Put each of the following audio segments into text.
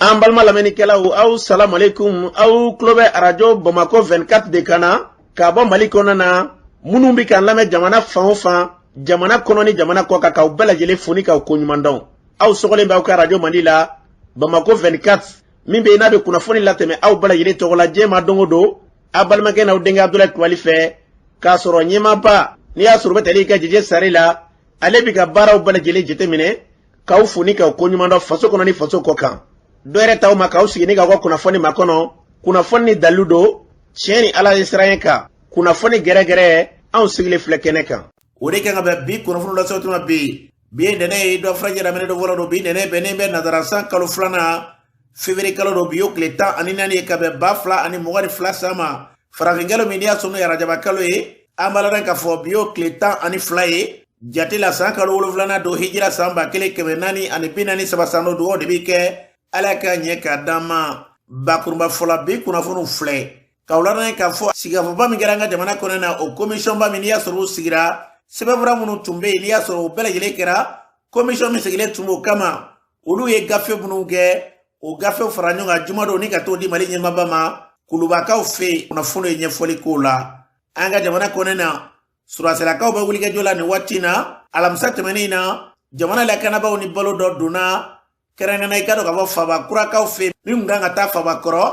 An balma lamɛnnikɛlaw aw salamu alaikum aw tulo bɛ arajo Bamako 24 de kan na ka bɔ Mali kɔnɔ na minnu bɛ k'an lamɛn jamana fan o fan jamana kɔnɔ ni jamana kɔ kan k'aw bɛɛ lajɛlen fo ni k'aw koɲuman dɔn. Aw sɔgɔlen b'aw ka arajo Mali la Bamako 24 min bɛ yen n'a bɛ kunnafoni latɛmɛ aw bɛɛ lajɛlen tɔgɔ la diɲɛ ma don o don a balimakɛ n'aw denkɛ Abdulaye Kulibali fɛ k'a sɔrɔ ɲɛmaaba n'i y'a sɔrɔ o bɛ tali i ka jɛjɛ sari la ale bɛ ka baaraw bɛɛ lajɛlen jateminɛ k'aw fo ni k'aw koɲuman dɔn faso kɔnɔ ni faso kɔ kan. Dɔ yɛrɛ t'aw ma k'aw sigi ni k'aw ka kunnafoni makɔnɔ kunnafoni ni dalilu don tiɲɛ ni Ala ye siran kan kunnafoni gɛrɛgɛrɛ anw sigilen filɛ kɛnɛ kan. O de kan ka bɛn bi kunnafoni lase tuma bi ye nɛnɛ ye dɔ fara jɛrɛmɛ dɔ fɔlɔ don bi nɛnɛ bɛnnen bɛ nazarasan kalo filanan février kalo don bi y'o tile 14 ye ka bɛn 2022 san ma farafinkalo min y'a sɔnni arajaba kalo ye an b'a ladɔn k'a fɔ bi y'o tile 12 ye jate la san kalo 7 don hijira san 1443 san don o de bɛ kɛ Ala ka ɲɛ ka d'an ma bakurunba fɔla bi kunnafoniw filɛ k'aw ladɔn k'a fɔ sigikafɔba min kɛra an ka jamana kɔnɔ na o commission ba min n'i y'a sɔrɔ o sigira sɛbɛnfura minnu tun bɛ yen n'i y'a sɔrɔ o bɛɛ lajɛlen kɛra commission min sigilen tun b'o kama olu ye gafe minnu kɛ o gafew fara ɲɔgɔn kan juma don ni ka t'o di Mali ɲɛmaaba ma kulubakaw fɛ yen kunnafoni ye ɲɛfɔli k'o la an ka jamana kɔnɔ na suraselakaw bɛ wulikajɔ la nin waati na alamisa tɛmɛnen na jamana lakanabaaw ni balo dɔ donna kɛrɛnkɛrɛnnen i ka dɔn k'a fɔ fabakurakaw fɛ min kun kan ka taa fabakɔrɔ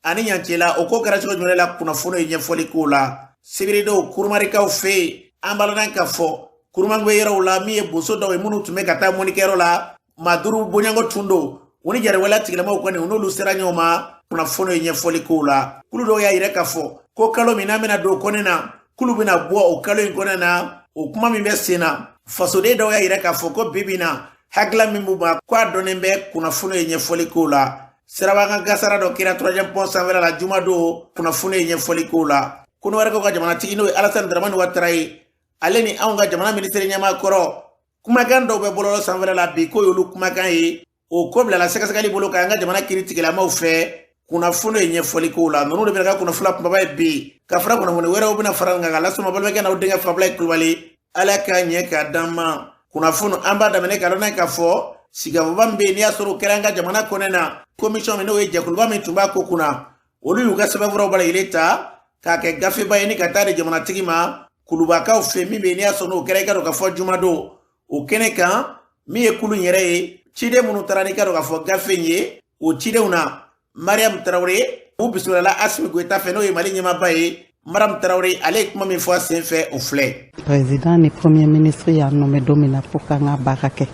ani ɲancɛla o ko kɛra cogo jumɛn la kunnafoni ye ɲɛfɔli k'o la sibiridenw kurumarikaw fɛ yen an b'a ladɔn k'a fɔ kurumangbe yɔrɔw la min ye boso dɔw ye minnu tun bɛ ka taa mɔnikɛyɔrɔ la maa duuru bonyanko tun don u ni jarwala tigilamaw kɔni u n'olu sera ɲɔgɔn ma kunnafoni ye ɲɛfɔli k'o la kulu dɔw y'a yira k'a fɔ ko kalo min n'a bɛna don o kɔnɛ na kulu bɛna bɔ o kalo in kɔnɛ na o kuma min bɛ sen na fasoden dɔw y'a yira k'a fɔ ko bibi na hakila min b'u ma k'a dɔnnen bɛ kunnafoni ye ɲɛfɔli k'o la sirabakan gasara dɔ kɛra 3e pont sanfɛla la juma don kunnafoni ye ɲɛfɔli k'o la kunu wɛrɛkaw ka jamanatigi n'o ye Alassane Dramane Ouattara ye ale ni anw ka jamana minisiri ɲɛmaa kɔrɔ kumakan dɔw bɛ bɔlɔlɔ sanfɛla la bi k'o y'olu kumakan ye o ko bilala sɛgɛsɛgɛli bolo k'an ka jamana kiritigilamaw fɛ kunnafoni ye ɲɛfɔli k'o la ninnu de bɛna ka kunnafoni kumaba ye bi ka fara kunnafoni wɛrɛw bɛna fara kan ka lasɔmɔ balimakɛ n'aw denkɛ Abdulaye Kulibali Ala ka ɲɛ ka d'an ma kunnafoni an b'a daminɛ ka lɔn k'a fɔ sigikafɔba min bɛ yen n'i y'a sɔrɔ o kɛra an ka jamana kɔnɔ na commission min n'o ye jɛkuluba min tun b'a ko kunna olu y'u ka sɛbɛnfuraw bɛɛ lajɛlen ta k'a kɛ gafeba ye ni ka taa di jamanatigi ma kulubakaw fɛ min bɛ yen n'i y'a sɔrɔ o kɛra i ka dɔn k'a fɔ juma don o kɛnɛ kan min ye kulu yɛrɛ ye ciden minnu taara n'i ka dɔn k'a fɔ gafe in ye o cidenw na Mariam Traoré u bisimilala Assimi Goïta fɛ n'o ye Mali ɲɛmaaba ye Mariam Traoré ale ye kuma min fɔ a sen fɛ o filɛ. Président ni premier ministre y'a nommé don min na pour k'an ka baara kɛ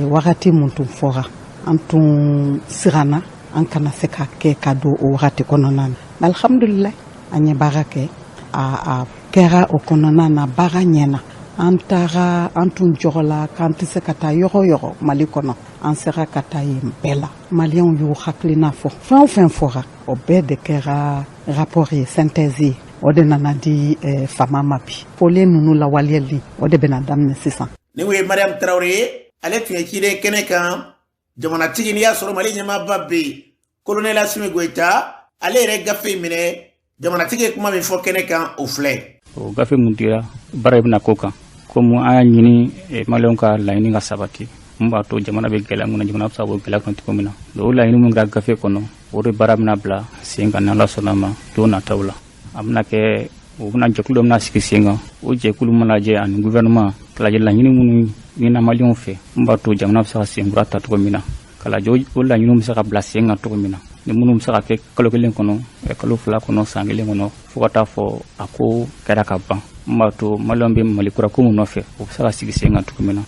wagati mun tun fɔra an tun siranna an kana se ka kɛ ka don o wagati kɔnɔna na alhamdulillah an ye baara kɛ a kɛra o kɔnɔna na baara ɲɛna an taara an tun jɔrɔ la k'an tɛ se ka taa yɔrɔ o yɔrɔ Mali kɔnɔ an sera ka taa yen bɛɛ la maliyɛnw y'u hakilina fɔ fɛn o fɛn fɔra o bɛɛ de kɛra rapport ye synthèse ye o de nana di fama ma bi fɔlen ninnu lawaleyali o de bɛna daminɛ sisan. Ni ye Mariam Traoré ye ale tun ye ciden kɛnɛ kan jamanatigi n'i y'a sɔrɔ Mali ɲɛmaaba bɛ yen colonel Assimi Goïta ale yɛrɛ gafe minɛ jamanatigi ye kuma min fɔ kɛnɛ kan o filɛ. O gafe mun dira baara bɛna k'o kan komi an y'a ɲini maliyɛnw ka laɲini ka sabati mun b'a to jamana bɛ gɛlɛya mun na jamana bɛ se ka bɔ gɛlɛya kɔnɔ cogo min na o laɲini mun kɛra gafe kɔnɔ o de baara bɛna bila sen kan ni Ala sɔnna ma don nataw la a bɛna kɛ o bɛna jɛkulu dɔ bɛna sigi sen kan o jɛkulu mana lajɛ ani gouvernement ka lajɛ laɲini minnu ɲinina maliyɛnw fɛ mun b'a to jamana bɛ se ka sen kura ta cogo min na ka lajɛ o laɲiniw bɛ se ka bila sen kan cogo min na ni minnu bɛ se ka kɛ kalo 1 kɔnɔ kalo 2 kɔnɔ san 1 kɔnɔ fo ka taa fɔ a ko kɛra ka ban mun b'a to maliyɛnw bɛ Mali kura ko mun nɔfɛ o bɛ se ka sigi sen kan cogo min na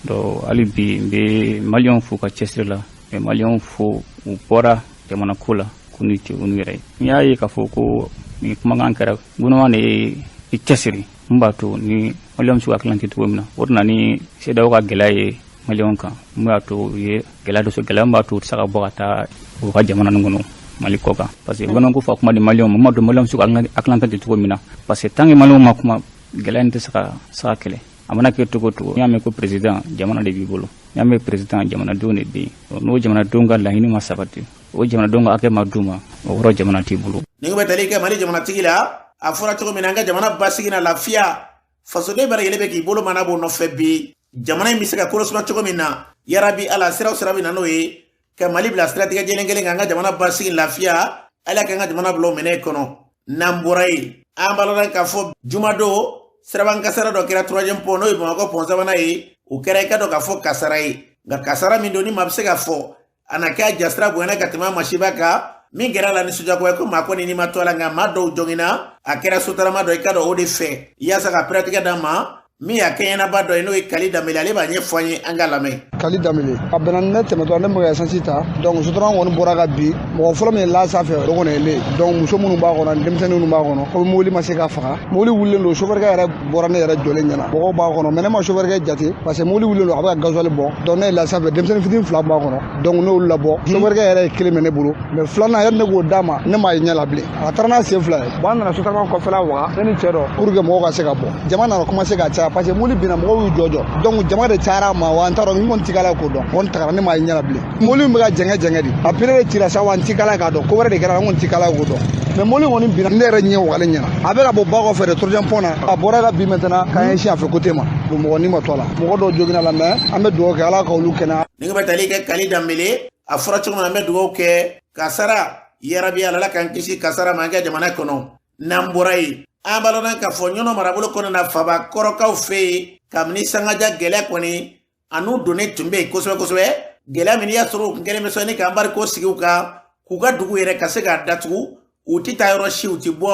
donc hali bi n bɛ maliyɛnw fo ka cɛsiri la mɛ maliyɛnw fo u bɔra jamana ko la k'u ni ce u n'u yɛrɛ ye n y'a ye k'a fɔ ko ni kumakan kɛra gouvernement de ye i cɛsiri mun b'a to ni maliyɛnw bɛ se ka hakilina cogo min na o de na ni CEDEAO ka gɛlɛya ye maliyɛnw kan mun b'a to u ye gɛlɛya dɔ sɔrɔ gɛlɛya min b'a to u tɛ se ka bɔ ka taa u ka jamana nin kɔnɔ Mali kɔ kan parce que gouvernement ko fɔ kuma di maliyɛnw ma mun b'a to maliyɛnw bɛ se ka hakilina ta cogo min na parce que tant que maliyɛnw ma kuma gɛlɛya in tɛ se ka kɛlɛ a mana kɛ cogo cogo n'i y'a mɛn ko président jamana de b'i bolo n'i y'a mɛn président jamanadenw de bɛ yen n'o jamanadenw ka laɲini ma sabati o jamanadenw ka hakɛ ma d'u ma o yɔrɔ jamana t'i bolo. Ni bɛ tali kɛ Mali jamanatigi la a fɔra cogo min na an ka jamana basigi na lafiya fasoden bɛɛ lajɛlen bɛ k'i bolo mana b'o nɔfɛ bi jamana in bɛ se ka kɔlɔsima cogo min na yarabi Ala siraw sira bɛ na n'o ye ka Mali bila stratégie jelengelen nga jamana basigi lafiya ala ka nga jamana blo mene kono namburai ambalora ka fo jumado seraban kasara do kira 3e pono e Bamako ponza bana yi u kera ka do ka fo kasarai ga kasara mindoni mabse ka fo anaka jastra buena katima mashibaka min gera la ni suja ko makoni ni matola nga mado jongina akera sutara mado ikado ode fe yasa ka pratique dama mi akena bado eno ikali damele ale ba nyefanye angalame kali damele abenanne temeto ande mo yasansita donc sutara won boraga bi mo folo me la safe rogone le donc muso munu ba gona demsene munu ba gona ko moli masika faga moli wulle ndo chauffeur ga yara borane yara jole nyana bo ba gona mena ma chauffeur ga jati parce que moli wulle ndo aba gazole bo donc ne la safe demsene fitin fla ba gona donc no la bo chauffeur ga yara kilime ne bulu mais flana yar ne go dama ne ma nyala ble atarna se fla ba na sutara ko fela wa ni chero pour que mo ga se ga bo jamana commencer ga parce que moli bina mo jojo donc jama de chara ma wa antaro mi mon tikala ko do on takara ne ma nyala ble moli mi ga jenga di apere tira sa wan tikala ka do ko wara de gara mon tikala ko do mais moli woni bina ndere nyi wala nyana abe ga bo ba ko fere troisième pona abora ga bi maintenant kan shi afa côté ma do mo ni ma tola mo do jogina la mais ambe do ke ala ko lu kena ninga batali ke kali damele afura chuma ambe do ke kasara yarabi ala kan kisi kasara manga jamana kono namburai abalona ka fo nyono marabulo kono na faba koroka fe kamni sangaja gele koni anu done tumbe koswe gele mini ya suru ngele mesoni ka ambar ko sigiuka kuga dugu yere kasega datu utita yoro shi utibo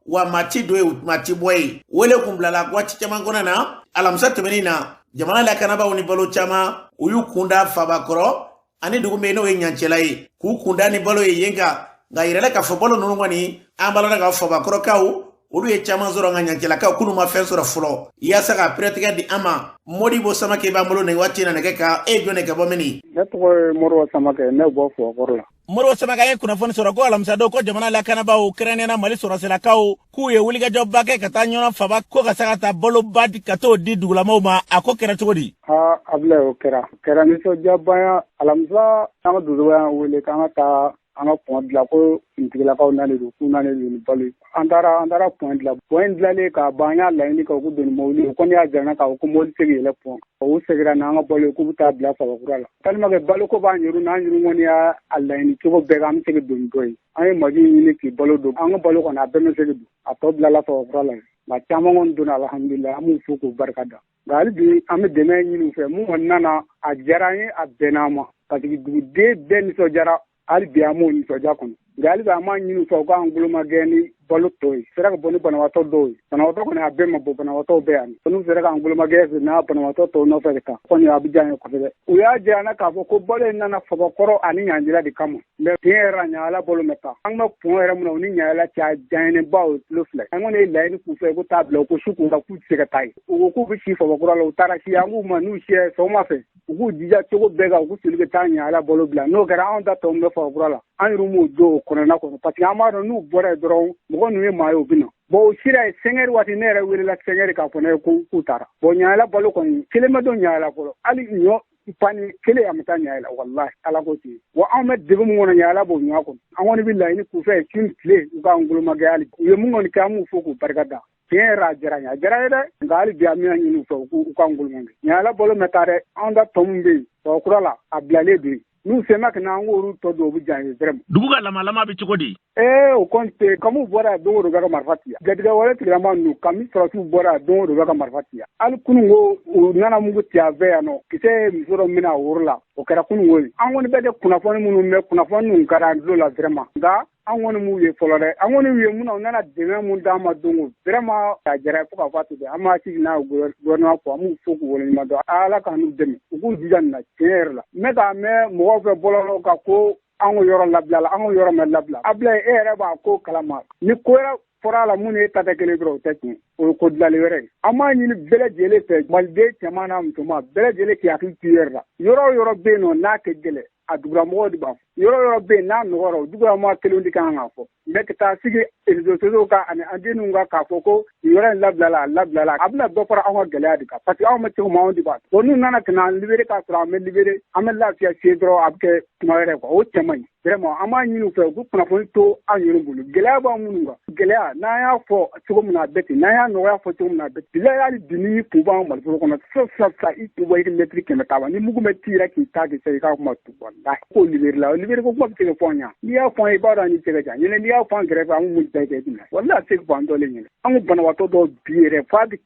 wa mati doe mati boy wele kumblala kwa chichama ngona na alamsa tumenina jamana la kanaba uni balo chama uyu kunda faba koro ani dugu meno yenyanchelai ku kunda ni balo yenga ngairela ka fo balo nungwani ambalona ka faba koro kau olu ye chama zoro nga nyankela ka kunu ma fen sura fulo yasa ka pratika di ama modi bo sama ke ba molo ne wati na ne ka e jone ka bomeni neto moro sama ke ne bo fo korla moro sama ka e kuna fon sura ko alam sado ko jamana la kana ba ukraine na mali sura sela ka ku ye wuli ga jobba ke ka tanyo na faba ko ka saka ta bolo badi ka to di dugula ma ako kera chodi ha able o kera ni so jabba alam sa sama duwa wuli ka ta anga point la ko intigla ka na le ku na le ni bali andara point la le ka banya la ni ka ku don mawli ko ni ajana ka ko mol segi le point o segira na anga bali ku ta bla fa kurala kalma ke balo ko ba nyuru na nyuru woni ya alla ni ko be ga am segi don doy ay magi ni ki balo do anga balo ko na be no segi do ato bla la fa kurala ma chama ngon don alhamdulillah amu fuku barkada gal bi am de me ni fe mu wonnana a jarani a benama parce que du de ben so jara ali biamo ni soja kono gali ba ma nyinu so ko angulo mageni bolu toy sera ko boni bana wato doy bana wato ko na bemma bo bana wato be an sonu sera ko angulo mageni na bana wato to no feka ko ni abijan ko fe u ya jana ka ko bole na na fo koro ani nyanjira di kamo le tera nyala bolu meta ang ma ko era mun ni nyala cha jane baw lu fle ang ne le ni ku fe ko tablo ko shuku ka ku sega tai u ko bi shi fo koro lo tara shi angu manu she so ma fe u dija to bega ku silge tanya ala bolu bla no gara on da to me fo koro la an rumu do kono na kono parce que amaro nu bore dron mo nu ma yo bino bo shira senger wati nere wiri la senger ka pone ku tara bo nyaala bolu kon kilema do nyaala ko ali nyo pani kele amata nyaala wallahi ala ko ti wa amet de mo ngona nyaala bo nyako awoni billahi ni ku fe kin tle uga ngulu magali yo mo ngoni kamu foku barkada kera jaranya jarayda ngali biamia ni fo ku ka ngulu mangi nyaala bolu metare anda tombe to kurala ablale bi nous sema que na nguru to do bu janye drem duguga lama bi chukodi o konte kamu bora do do ga marfatia gadiga wala tigama nu kami tratu bora do do ga marfatia al kunungo nana mungu tia ve ano kite misoro mina urla o kera kunungo an woni bede kuna foni munu me kuna foni nun kara do la drema ga an woni mu ye folore an woni ye muna nana deme mun dama dongo drema ta jara ko ka fatu de ama ti na gouvernement ko amu foku wala ma do ala kanu deme ugu dijan na kerla mega me mo fe bololo ka ko an yoro labla an yoro me labla abla ere ba ko kalama ni ko fora la mun e tata kele gro tekni o ko dlale were ama ni bele jele te malde chamana mtuma bele jele ki akil tierra yoro beno na ke gele adugura mo di ba yoro be na no dugura mo kelundi kan ngafo mekta sigi ezo ka ani andinu nga ka foko yoro labla abna do fara an gele adika pati aw mati mo di ba onu nana kana libere ka sura me libere amella fiya cedro abke tumare ko o chamai vraiment an b'a ɲini u fɛ u k'u kunnafoni to an yɛrɛ bolo gɛlɛya b'an minnu kan gɛlɛya n'an y'a fɔ cogo min na a bɛ ten n'an y'a nɔgɔya fɔ cogo min na a bɛ ten bilahi hali bi n'i kun b'an maliforo kɔnɔ sisan i kun bɔ i mɛtiri 100 ta ni mugu bɛ ci yɛrɛ k'i ta k'i se i ka kuma tu walahi ko libérer la libérer ko kuma bɛ se ka fɔ an ɲa n'i y'a fɔ an ye i b'a dɔn an ni cɛ ka jan ɲinɛ n'i y'a fɔ an kɛrɛfɛ an mun bɛɛ kɛ dina walahi a tɛ se ka fɔ an dɔlen ɲinɛ an ko banabaatɔ dɔw bi yɛrɛ f'a bɛ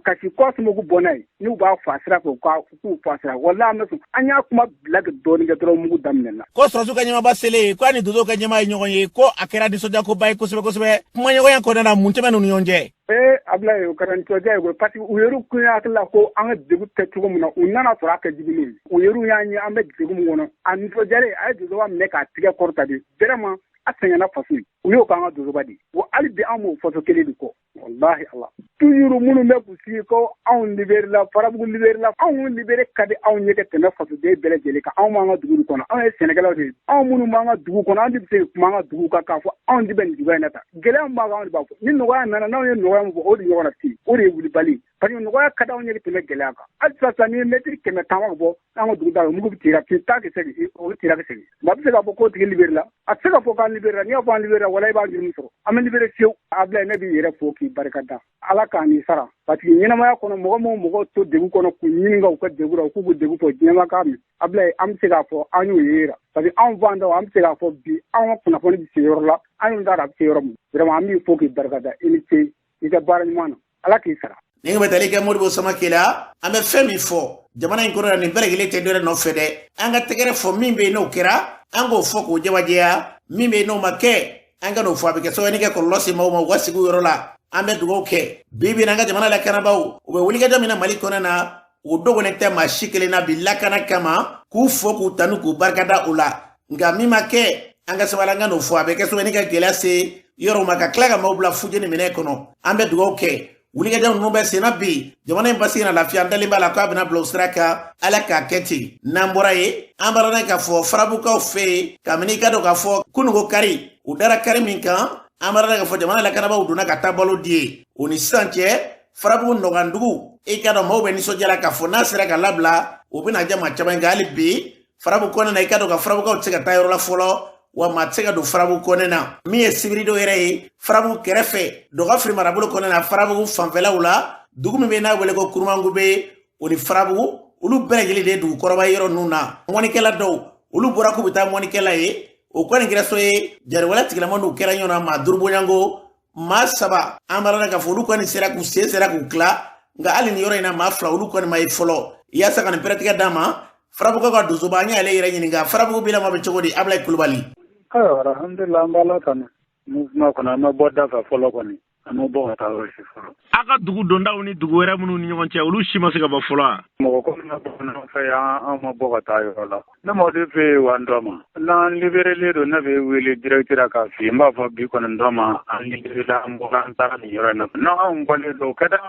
kasi kɔ sumagu bɔ n'a ye n'u b'a fa sira fɛ k'u fa sira walahi an bɛ sɔn an y'a kuma bila ka dɔɔnin kɛ dɔrɔn mugu daminɛ na ko sɔrɔsiw ka ɲɛmaaba selen ko a ni dodo ka ɲɛmaa ye ɲɔgɔn ye ko a kɛra nisɔndiyakoba ye kosɛbɛ kosɛbɛ kuma ɲɔgɔnya kɔnɔna mun tɛmɛ n'u ni ɲɔgɔn cɛ Ablaye o kɛra nisɔndiya ye koyi parce que u yɛrɛw kun hakili la ko an ka degun tɛ cogo min na u nana sɔrɔ a kɛ jugu n'o ye u yɛrɛw y'a ye an bɛ degun min kɔnɔ a nisɔndiyalen a ye dodoba minɛ k'a tigɛ kɔrɔta de vraiment a sɛgɛnna faso ye u y'o k'an ka dodoba de wa hali bi an b'o faso kelen de kɔ wallahi Allah toujours minnu bɛ k'u sigi ko anw libéré la farabugu libéré la anw libéré ka di anw ye ka tɛmɛ fasoden bɛɛ lajɛlen kan anw b'an ka dugu kɔnɔ anw ye sɛnɛkɛlaw de ye anw minnu b'an ka dugu kɔnɔ an de bɛ se kuma an ka dugu kan k'a fɔ anw de bɛ nin juguya in na ta gɛlɛya min b'a kan anw de b'a fɔ ni nɔgɔya nana n'anw ye nɔgɔya min fɔ o de ɲɔgɔnna tɛ yen o de ye wulibali parce que nɔgɔya ka di anw ye ka tɛmɛ gɛlɛya kan hali sisan ni mɛtiri 100 taama ka bɔ an ka dugu da la mugu bɛ tira k'i ta k'i segin o tira ka segin maa bɛ se k'a fɔ k'o tigi libéré la a tɛ se ka fɔ k'an libéré la n'i y'a fɔ an libéré la walahi i b'a juru sɔrɔ an bɛ libéré fiyewu Ablaye ne b'i yɛrɛ fo k'i barika da ala k'an ni sara parce que ɲɛnamaya kɔnɔ mɔgɔ min mɔgɔ to degun kɔnɔ k'u ɲininka u ka degun la u k'u k'u degun fɔ diɲɛma k'a min Ablaye an bɛ se k'a fɔ an y'o ye parce que anw fan dɔ an bɛ se k'a fɔ bi an ka kunnafoni bɛ se yɔrɔ la an y'o t'a dɔn a bɛ se yɔrɔ min vraiment an b'i fo k'i barika da i ni ce i ka baara ɲuman na ala k'i sara ni nga batali ka Modibo Samakela an bɛ fɛn min fɔ jamana in kɔnɔ nin bɛɛ lajɛlen tɛ dɔwɛrɛ nɔfɛ dɛ an ka tɛgɛrɛ fɔ min bɛ yen n'o kɛra an k'o fɔ k'o jabajɛya min bɛ yen n'o ma kɛ an ka n'o fɔ a bɛ kɛ sababu kɛ kɔlɔlɔ se maaw ma u ka sigi u yɔrɔ la an bɛ dugawu kɛ bi bi an ka jamana lakanabaaw u bɛ wulikajɔ min na Mali kɔnɔ na o dogolen tɛ maa si kelen na bi lakana kama k'u fɔ k'u tanu k'u barikada o la nka min ma kɛ an ka sabali an ka n'o fɔ a bɛ kɛ sababu ka gɛlɛya se yɔrɔw ma ka tila ka maaw bila fujeni minɛ kɔnɔ an bɛ dugawu kɛ wulikajɔ ninnu bɛ senna bi jamana in basigi na lafiya an dalen b'a la k'a bɛna bila o sira kan ala k'a kɛ ten n'an bɔra ye an b'a dɔn k'a fɔ farabukaw fɛ yen kabini i ka dɔn k'a fɔ kununko kari u dara kari min kan an b'a dɔn k'a fɔ jamana lakanabaaw donna ka taa balo di ye o ni sisan cɛ farabugu nɔgɔndugu i ka dɔn maaw bɛ nisɔndiya la k'a fɔ n'a sera ka labila o bɛna diya maa caman nka hali bi farabugu kɔnɔna na i ka dɔn ka farabukaw tɛ se ka taa yɔrɔ la fɔlɔ wa maa tɛ se ka don farabugu kɔnɔna na min ye sibiri dɔw yɛrɛ ye farabugu kɛrɛfɛ dɔgɔfiri marabolo kɔnɔna na farabugu fanfɛlaw la dugu min bɛ n'a wele ko kurumangube o ni farabugu olu bɛɛ lajɛlen de ye dugukɔrɔba yɔrɔ ninnu na mɔnikɛla dɔw olu bɔra k'u bɛ taa mɔnikɛla ye o kɔni kɛra so ye jariwala tigilamɔgɔw kɛra ɲɔgɔn na maa duuru bɔɲɔgɔnko maa 3 an b'a dɔn k'a fɔ olu kɔni sera k'u sen sera k'u tila nka hali nin yɔrɔ in na maa 2 olu kɔni ma ye fɔlɔ yaasa ka nin pɛrɛtigɛ d'a ma farabugu ka donsoba an y'ale yɛrɛ ɲininka farabugu bilama bɛ cogo di Ablaye Kulubali alhamdulillah an b'a la tanu mouvement kɔnɔ an ma bɔ da fɛ fɔlɔ kɔni an ma bɔ ka taa yɔrɔ si fɔlɔ a ka dugu dondaw ni dugu wɛrɛ minnu ni ɲɔgɔn cɛ olu si ma se ka bɔ fɔlɔ wa mɔgɔ ko min bɔ ɲɔgɔn fɛ an ma bɔ ka taa yɔrɔ la ne mɔden fɛ yen wa n dɔ ma n'an libérélen don ne bɛ wele directeur k'a f'i ye n b'a fɔ bi kɔni n dɔ ma an libéré la an bɔra an taara nin yɔrɔ in na n'anw bɔlen don ka da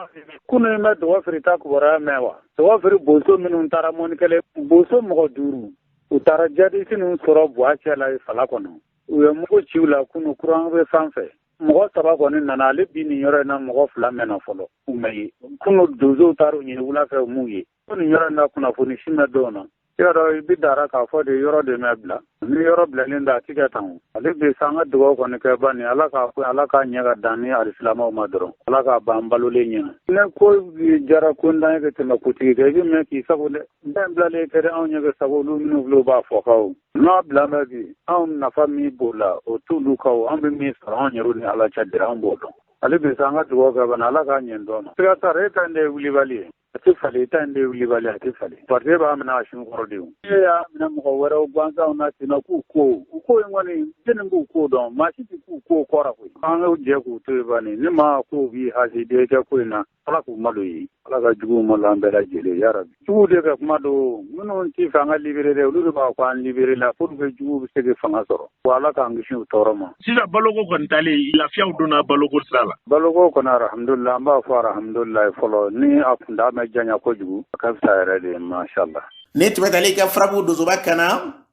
kunun in bɛ dɔgɔ feere ta kibaruya mɛn wa dɔgɔ feere boso minnu taara mɔnikɛla boso mɔgɔ 5 u taara jadisi ninnu sɔrɔ buwa cɛ la fala kɔnɔ u ye mugu ci u la kunu kuran bɛ fan fɛ mɔgɔ 3 kɔni nana ale bi nin yɔrɔ in na mɔgɔ 2 mɛnna fɔlɔ u ma ye kunu donsow taara u ɲini wula fɛ u m'u ye ko nin yɔrɔ in na kunnafoni si mɛn dɔw na yɔrɔ i bi dara k'a fɔ de yɔrɔ de mɛ bila ni yɔrɔ bilalen da a ti kɛ tan ale bɛ san ka dugawu kɔni kɛ bani ala k'a ɲɛ ka dan ni alisilamɛw ma dɔrɔn ala k'a ban balolen ɲɛna ne ko jara ko n dan ye ka tɛmɛ kutigi kɛ i bɛ mɛn k'i sago dɛ bɛn bilalen kɛ dɛ anw ɲɛ ka sago olu minnu filɛ u b'a fɔ kaw n'a bila mɛ bi anw nafa min b'o la o t'olu kaw an bɛ min sɔrɔ anw yɛrɛ ni ala cɛ dira an b'o dɔn ale bɛ san ka dugawu kɛ bani ala k'a ɲɛ dɔn na sika t'a e ta in de ye wulibali ye a tɛ falen ta in de ye wulibali a tɛ falen parce que b'a minɛ a sun kɔrɔ de ye e y'a minɛ mɔgɔ wɛrɛw gansanw na ten na k'u ko u ko in kɔni jɛni b'u ko dɔn maa si tɛ k'u ko kɔrɔ koyi an k'u jɛ k'u to yen bani ne ma ko b'i hasiden kɛ ko in na ala k'u malo ye ala ka juguw malo an bɛɛ lajɛlen yarabi juguw de ka kuma don minnu tɛ fɛ an ka libéré dɛ olu de b'a fɔ an libéré la pour que juguw bɛ se ka fanga sɔrɔ wa ala k'an kisi u tɔɔrɔ ma sisan baloko kɔni talen lafiyaw donna baloko sira la baloko kɔni alhamdulillah an b'a fɔ alhamdulillah fɔlɔ ni a kun da mɛ janya kojugu a ka fisa yɛrɛ de mashallah ne tun bɛ tali ka farabugu donsoba kana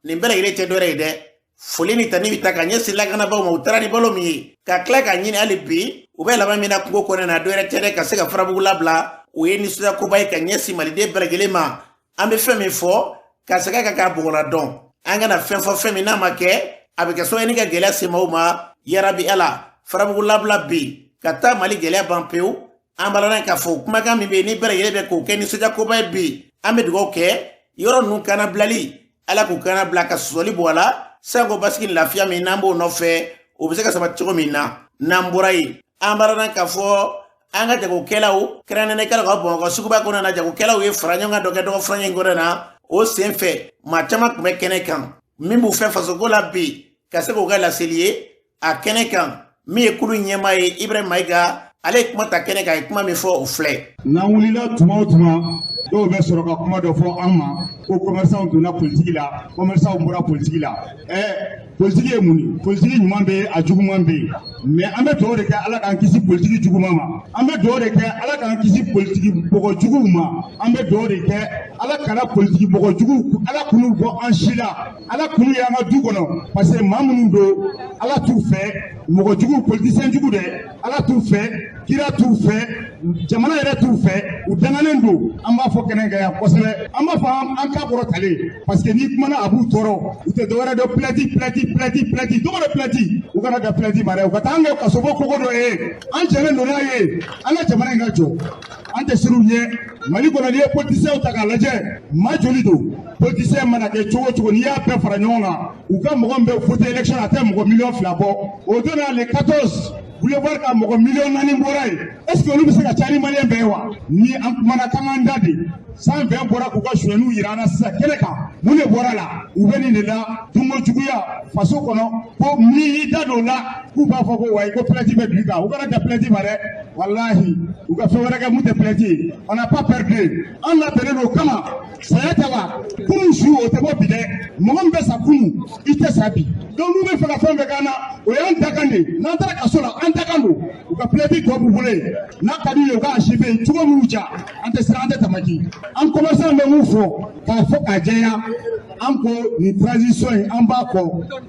nin bɛɛ lajɛlen tɛ dɔwɛrɛ ye dɛ foli ni tani bɛ ta ka ɲɛsin lakanabaaw ma u taara ni balo min ye ka tila ka ɲini hali bi u bɛ laban min na kungo kɔnɔna na dɔwɛrɛ tɛ dɛ ka se ka farabugu labila o ye nisɔndiyakoba ye ka ɲɛsin maliden bɛɛ lajɛlen ma an bɛ fɛn min fɔ ka segin a kan k'a bɔgɔla dɔn an kana fɛn fɔ fɛn min n'a ma kɛ a bɛ kɛ so ɲini ka gɛlɛya se maaw ma yarabi ala farabugu labila bi ka taa mali gɛlɛya ban pewu an balana k'a fɔ kumakan min bɛ yen ni bɛɛ lajɛlen bɛ k'o kɛ nisɔndiyakoba ye bi an bɛ dugawu kɛ yɔrɔ ninnu kana bilali ala k'u kana bila ka sɔsɔli bɔ a la sanko basigi lafiya min n'an b'o nɔfɛ o bɛ se ka sabati cogo min na n'an bɔra yen an balana k'a fɔ an ka jagokɛlaw kɛrɛnkɛrɛnnen ka bamakɔ suguba kɔnɔna na jagokɛlaw ye fara ɲɔgɔn kan dɔ kɛ dɔgɔ fara ɲɔgɔn kɔnɔ na o sen fɛ maa caman tun bɛ kɛnɛ kan min b'u fɛ fasoko la bi ka se k'o kɛ laseli ye a kɛnɛ kan min ye kulu ɲɛmaa ye Ibrahima Mayiga ale ye kuma ta kɛnɛ kan a ye kuma min fɔ o filɛ. n'an wulila tuma o tuma dɔw bɛ sɔrɔ ka kuma dɔ fɔ an ma ko commerçants donna politiki la commerçants bɔra politiki la politiki ye mun ye politiki ɲuman bɛ yen a juguman bɛ yen mais an bɛ dugawu de kɛ ala k'an kisi politiki juguman ma an bɛ dugawu de kɛ ala k'an kisi politiki bɔgɔjuguw ma an bɛ dugawu de kɛ ala kana politiki bɔgɔjuguw ala k'u bɔ an si la ala k'u ye an ka du kɔnɔ parce que maa minnu don ala t'u fɛ mɔgɔjugu politisiyɛn jugu dɛ ala t'u fɛ kira t'u fɛ jamana yɛrɛ t'u fɛ u dangalen don an b'a fɔ kɛnɛ kan yan kosɛbɛ an b'a fɔ an k'a kɔrɔ talen parce que ni kumana a b'u tɔɔrɔ u tɛ dɔwɛrɛ dɔn pilɛti dɔgɔ de pilɛti u kana kɛ pilɛti ma dɛ u ka taa an kɛ kasobɔ kogo dɔ ye an cɛlen don n'a ye an ka jamana in ka jɔ an tɛ siru ɲɛ mali kɔnɔ n'i ye politisiyɛnw ta k'a lajɛ maa joli don politisiyɛn mana kɛ cogo o cogo n'i y'a bɛɛ fara ɲɔgɔn kan u ka mɔgɔ min bɛ voté élection a tɛ mɔgɔ miliyɔn 2 bɔ o don na le 14 boulevard ka mɔgɔ miliyɔn 4 bɔra yen est ce que olu bɛ se ka ca ni maliyɛn bɛɛ ye wa ni an kumana k'an k'an da de 120 bɔra k'u ka sonyɛniw yira an na sisan kɛnɛ kan mun de bɔra la u bɛ nin de la dunkojuguya faso kɔnɔ ko n'i y'i da don o la k'u b'a fɔ ko wayi ko pilɛti bɛ dugu kan u kana kɛ pilɛti ma dɛ walahi u ka fɛn wɛrɛ kɛ mun tɛ pilɛti ye on n'a pas perdu an labɛnnen don o kama saya tɛ wa kunun su o tɛ bɔ bi dɛ mɔgɔ min bɛ sa kunun i tɛ sa bi donc n'u bɛ fɛ ka fɛn bɛɛ k'an na o y'an dakan de ye n'an taara kaso la an dakan don u ka pilɛti tɔ b'u bolo yen n'a ka d'u ye u k'a sife yen cogo minnu ja an tɛ siran an tɛ tamaki an commerçant bɛ mun fɔ k'a fɔ k'a jɛya an ko nin transition in an b'a kɔ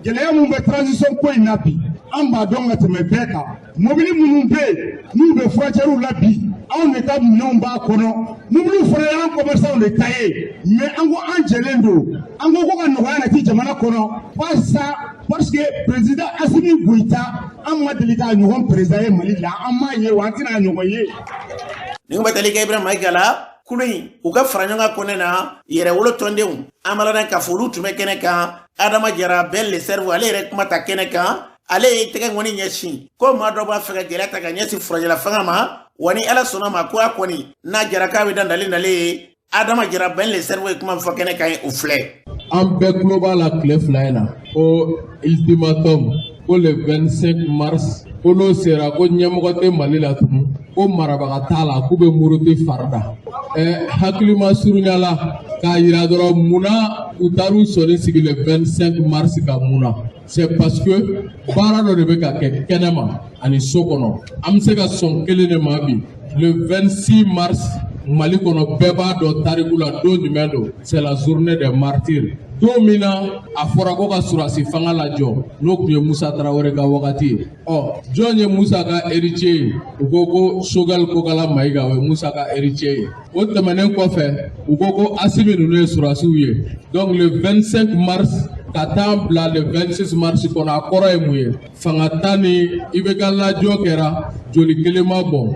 gɛlɛya mun bɛ transition ko in na bi an b'a dɔn ka tɛmɛ bɛɛ kan mobili minnu bɛ yen n'u bɛ frontière la bi anw de ka minɛnw b'a kɔnɔ mobiliw fana y'an commerçants de ta ye mais an ko an jɛlen don an ko ka nɔgɔya na ti jamana kɔnɔ parce que président Assimi Goïta an ma deli k'a ɲɔgɔn président ye Mali la an m'a ye wa an tɛna ɲɔgɔn ye. Ni bɛ tali kɛ Ibrahima Mayiga la kulu in u ka fara ɲɔgɔn kan kɔnɛ na yɛrɛwolo tɔndenw an balana k'a fɔ olu tun bɛ kɛnɛ kan Adama Jara bɛɛ le cerveau ale yɛrɛ kuma ta kɛnɛ kan ale ye tɛgɛ ŋɔni ɲɛsin ko maa dɔ b'a fɛ ka gɛlɛya ta ka ɲɛsin furajɛla fanga ma wa ni ala sɔnna ma ko a kɔni n'a jara k'a bɛ dan dalen ye Adama Jara bɛɛ le cerveau ye kuma min fɔ kɛnɛ kan ye o filɛ. An bɛɛ tulo b'a la tile fila in na ko ultimatum ko le 25 mars ko n'o sera ko ɲɛmɔgɔ tɛ Mali la tugun ko marabaga t'a la k'u bɛ muruti farida hakilima surunyala k'a yira dɔrɔn munna u taar'u sɔnni sigi le 25 mars ka mun na c'est parce que baara dɔ de bɛ ka kɛ kɛnɛma ani so kɔnɔ an bɛ se ka sɔn kelen de ma bi le 26 mars Mali kɔnɔ bɛɛ b'a dɔn tariku la don jumɛn don c'est la journée des martyrs don min na a fɔra ko ka surasi fanga lajɔ n'o tun ye Musa Tarawele ka wagati ye jɔn ye Musa ka héritier ye u ko Choguel Kokala Mayiga o ye Musa ka héritier ye o tɛmɛnen kɔfɛ u ko Assimi ninnu ye surasiw ye donc le 25 mars ka taa bila le 26 mars kɔnɔ a kɔrɔ ye mun ye fanga ta ni IBK lajɔ kɛra joli kelen ma bɔn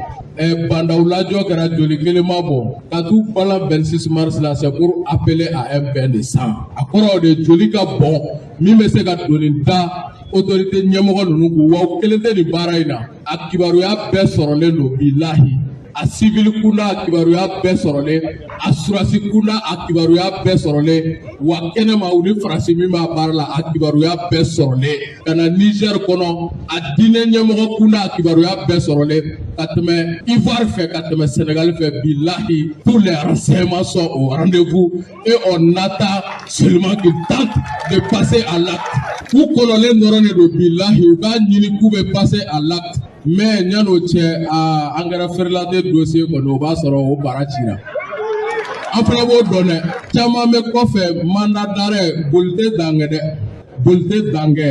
Bandaw lajɔ kɛra joli kelen ma bɔn ka t'u bala 26 mars la c'est pour appeler à un bain de sang a kɔrɔ de joli ka bɔn min bɛ se ka doni da autorité ɲɛmɔgɔ ninnu k'u wa kelen tɛ nin baara in na a kibaruya bɛɛ sɔrɔlen don bilahi a civil kunda a kibaruya bɛɛ sɔrɔlen a surasi kunda a kibaruya bɛɛ sɔrɔlen wa kɛnɛma u ni Faransi min b'a baara la a kibaruya bɛɛ sɔrɔlen ka na Niger kɔnɔ a diinɛ ɲɛmɔgɔ kunda a kibaruya bɛɛ sɔrɔlen ka tɛmɛ Ivoire fɛ ka tɛmɛ Sénégal fɛ bilahi tous les renseignements sont au rendez-vous et on attend seulement qu'ils tentent de passer à l'acte u kɔnɔlen dɔrɔn de don bilahi u b'a ɲini k'u bɛ passer à l'acte mais ɲan'o cɛ an kɛra feereladen dossier kɔni o b'a sɔrɔ o baara cira an fana b'o dɔn dɛ caman bɛ kɔfɛ mandat d'arrêt boli tɛ dangɛ dɛ boli tɛ dangɛ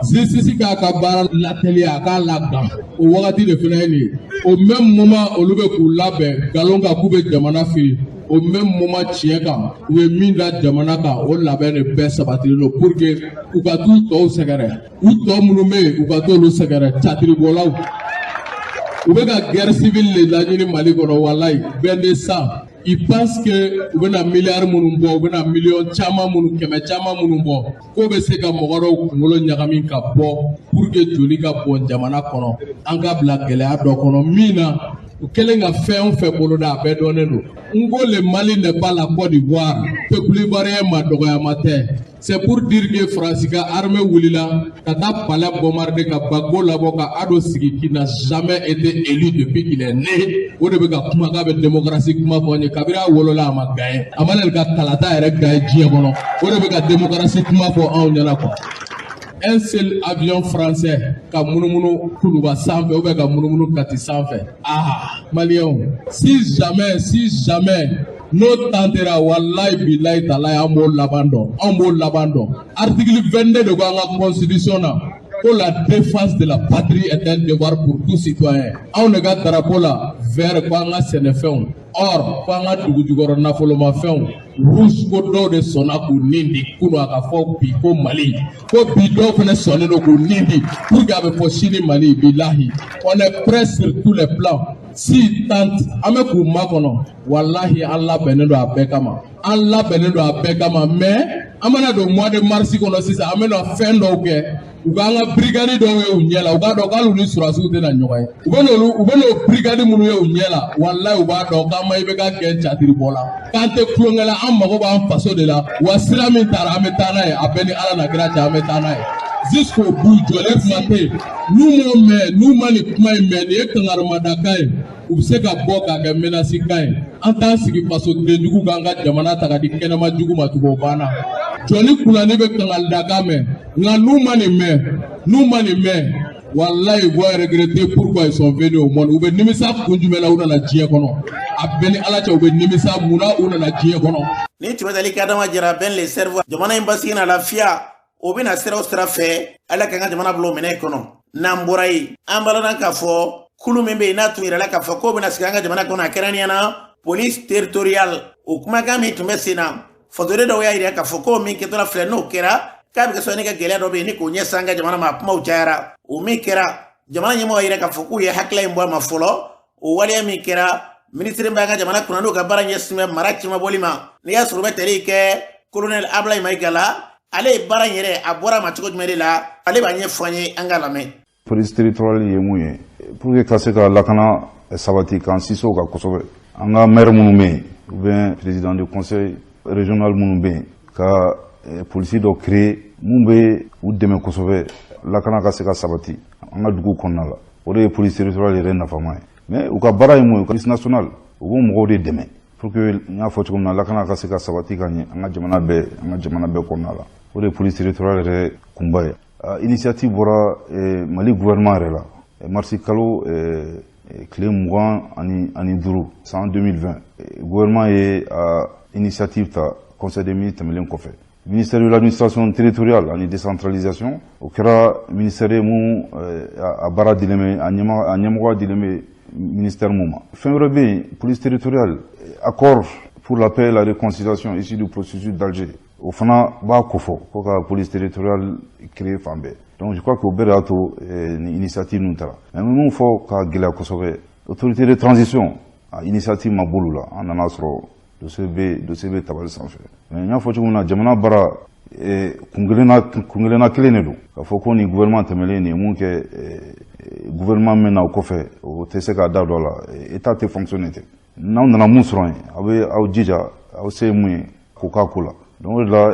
justice k'a ka baara lateliya a k'a lagan o wagati de fana ye nin ye au même moment olu bɛ k'u labɛn nkalon kan k'u bɛ jamana fili au même moment tiɲɛ kan u ye min da jamana kan o labɛn de bɛɛ sabatilen don pour que u ka t'u tɔw sɛgɛrɛ u tɔ minnu bɛ yen u ka t'olu sɛgɛrɛ catiribɔlaw u bɛ ka guerre civile de laɲini Mali kɔnɔ walayi bɛn de san ils pensent que u bɛna miliyari minnu bɔ u bɛna miliyɔn caman minnu kɛmɛ caman minnu bɔ k'o bɛ se ka mɔgɔ dɔw kunkolo ɲagami ka bɔ pour que joli ka bɔn jamana kɔnɔ an ka bila gɛlɛya dɔ kɔnɔ min na u kɛlen ka fɛn o fɛn boloda a bɛɛ dɔnnen don n ko le Mali n'est pas la Côte d'Ivoire peuple ivoirien ma dɔgɔyama tɛ c'est pour dire que France ka armée wulila ka taa palais bombarder ka Gbagbo labɔ ka Ado sigi qui n'a jamais été élu depuis qu'il est né o de bɛ ka kuma k'a bɛ démocratie kuma fɔ n ye kabini a wolola a ma gagné a ma deli ka kalata yɛrɛ gagné diɲɛ kɔnɔ o de bɛ ka démocratie kuma fɔ anw ɲɛna quoi. Un seul avion français ka munumunu Kuluba sanfɛ ou bien ka munumunu Kati sanfɛ ah Maliens si jamais n'o tentera wallahi billahi talahi an b'o laban dɔn article 22 de ko an ka constitution na ko la défense de la patrie est un devoir pour tout citoyen anw de ka drapeau la vert ko an ka sɛnɛfɛnw or ko an ka dugujukɔrɔ nafolomafɛnw rouge ko dɔw de sɔnna k'u nin di kunu a ka fɔ bi ko Mali ko bi dɔw fana sɔnnen don k'u nin di pour que a bɛ fɔ sini Mali bilahi on est prêt sur tous les plans si tant an bɛ k'u makɔnɔ wallahi an labɛnnen don a bɛɛ kama mais an mana don mois de mars kɔnɔ sisan an bɛna fɛn dɔw kɛ u k'an ka brigade dɔw ye u ɲɛ la u k'a dɔn k'ali u ni surasiw tɛna ɲɔgɔn ye u bɛn'o brigade minnu ye u ɲɛ la wallahi u b'a dɔn k'an ma i bɛ ka gɛn catiribɔ la k'an tɛ tulonkɛ la an mago b'an faso de la wa sira min taara an bɛ taa n'a ye a bɛɛ ni Ala na kira cɛ an bɛ taa n'a ye jusqu'au bout jɔlen kuma tɛ yen n'u m'o mɛn n'u ma nin kuma in mɛn nin ye kangarimadakan ye u bɛ se ka bɔ k'a kɛ menasikan ye an t'an sigi faso denjugu k'an ka jamana ta ka di kɛnɛma jugu ma tugun o banna jɔnni kunnani bɛ kangaridakan mɛn nka n'u ma nin mɛn wallahi ils vont regretter pourquoi ils sont venus au monde u bɛ nimisa kun jumɛn na u nana diɲɛ kɔnɔ a bɛɛ ni Ala cɛ u bɛ nimisa mun na u nana diɲɛ kɔnɔ. ni tɛmɛtali ka dama jɛra bɛn le cerveau jamana in basigi na lafiya o bɛna sira o sira fɛ Ala ka n ka jamana bila o minɛ kɔnɔ n'an bɔra yen an balana k'a fɔ kulu min bɛ yen n'a tun yirala k'a fɔ k'o bɛna sigi an ka jamana kɔnɔ a kɛrɛnkɛrɛnnenya police territoriale o kumakan min tun bɛ sen na fatɔden dɔw y'a jira k'a fɔ k'o min kɛtɔla filɛ n'o kɛra k'a bɛ kɛ sɔrɔ ne ka gɛlɛya dɔ bɛ yen ni k'o ɲɛsin an ka jamana ma a kumaw cayara o min kɛra jamana ɲɛmɔgɔ y'a jira k'a fɔ k'u ye hakilila in bɔ a ma fɔlɔ o waleya min kɛra ministre bɛ an ka jamana kunna n'o ka baara ɲɛsin bɛ mara cɛma bɔli ma n'i y'a sɔrɔ u bɛ tɛrɛ kɛ colonel Ablaye Mayiga la ale ye baara in yɛrɛ a bɔra a ma cogo jumɛn de la ale b'a ɲɛfɔ an ye an ka lamɛn. police territoriale ye mun ye pour que ka se ka lakana sabati k'an sinsin o kan kosɛbɛ an ka maire minnu bɛ yen ou bien président du conseil régional minnu bɛ yen ka polisi dɔ créer mun bɛ u dɛmɛ kosɛbɛ lakana ka se ka sabati an ka dugu kɔnɔna la o de ye police territoriale yɛrɛ nafama ye mais u ka baara ye mun ye police nationale u b'o mɔgɔw de dɛmɛ pour que n y'a fɔ cogo min na lakana ka se ka sabati ka ɲɛ an ka jamana bɛɛ kɔnɔna la o de ye police territoriale yɛrɛ kunba ye initiative bɔra Mali gouvernement yɛrɛ la marisi kalo tile 25 san 2020 gouvernement ye initiative ta conseil des ministres tɛmɛlen kɔfɛ ministère de l'administration territoriale ani décentralisation o kɛra ministère ye mun a baara dilen bɛ a ɲɛmɔgɔya dilen bɛ ministère mun ma fɛn wɛrɛ bɛ yen police territoriale accord pour la paix et la réconciliation issu du processus d'Alger o fana b'a kofɔ ko ka police territoriale créer fan bɛɛ donc je crois que o bɛɛ de y'a to ni initiative ninnu taara mais n bɛ mun fɔ ka gɛlɛya kosɛbɛ autorité de transition a initiative ma bolo la an nana sɔrɔ dossier bɛ tabali sanfɛ mais n y'a fɔ cogo min na jamana baara kunkelenna kelen de don k'a fɔ ko nin gouvernement tɛmɛlen nin ye mun kɛ gouvernement min na o kɔfɛ o tɛ se k'a da dɔ la état tɛ fonctionner ten n'aw nana mun sɔrɔ yen a bɛ aw jija aw se ye mun ye k'o k'a ko la donc o de la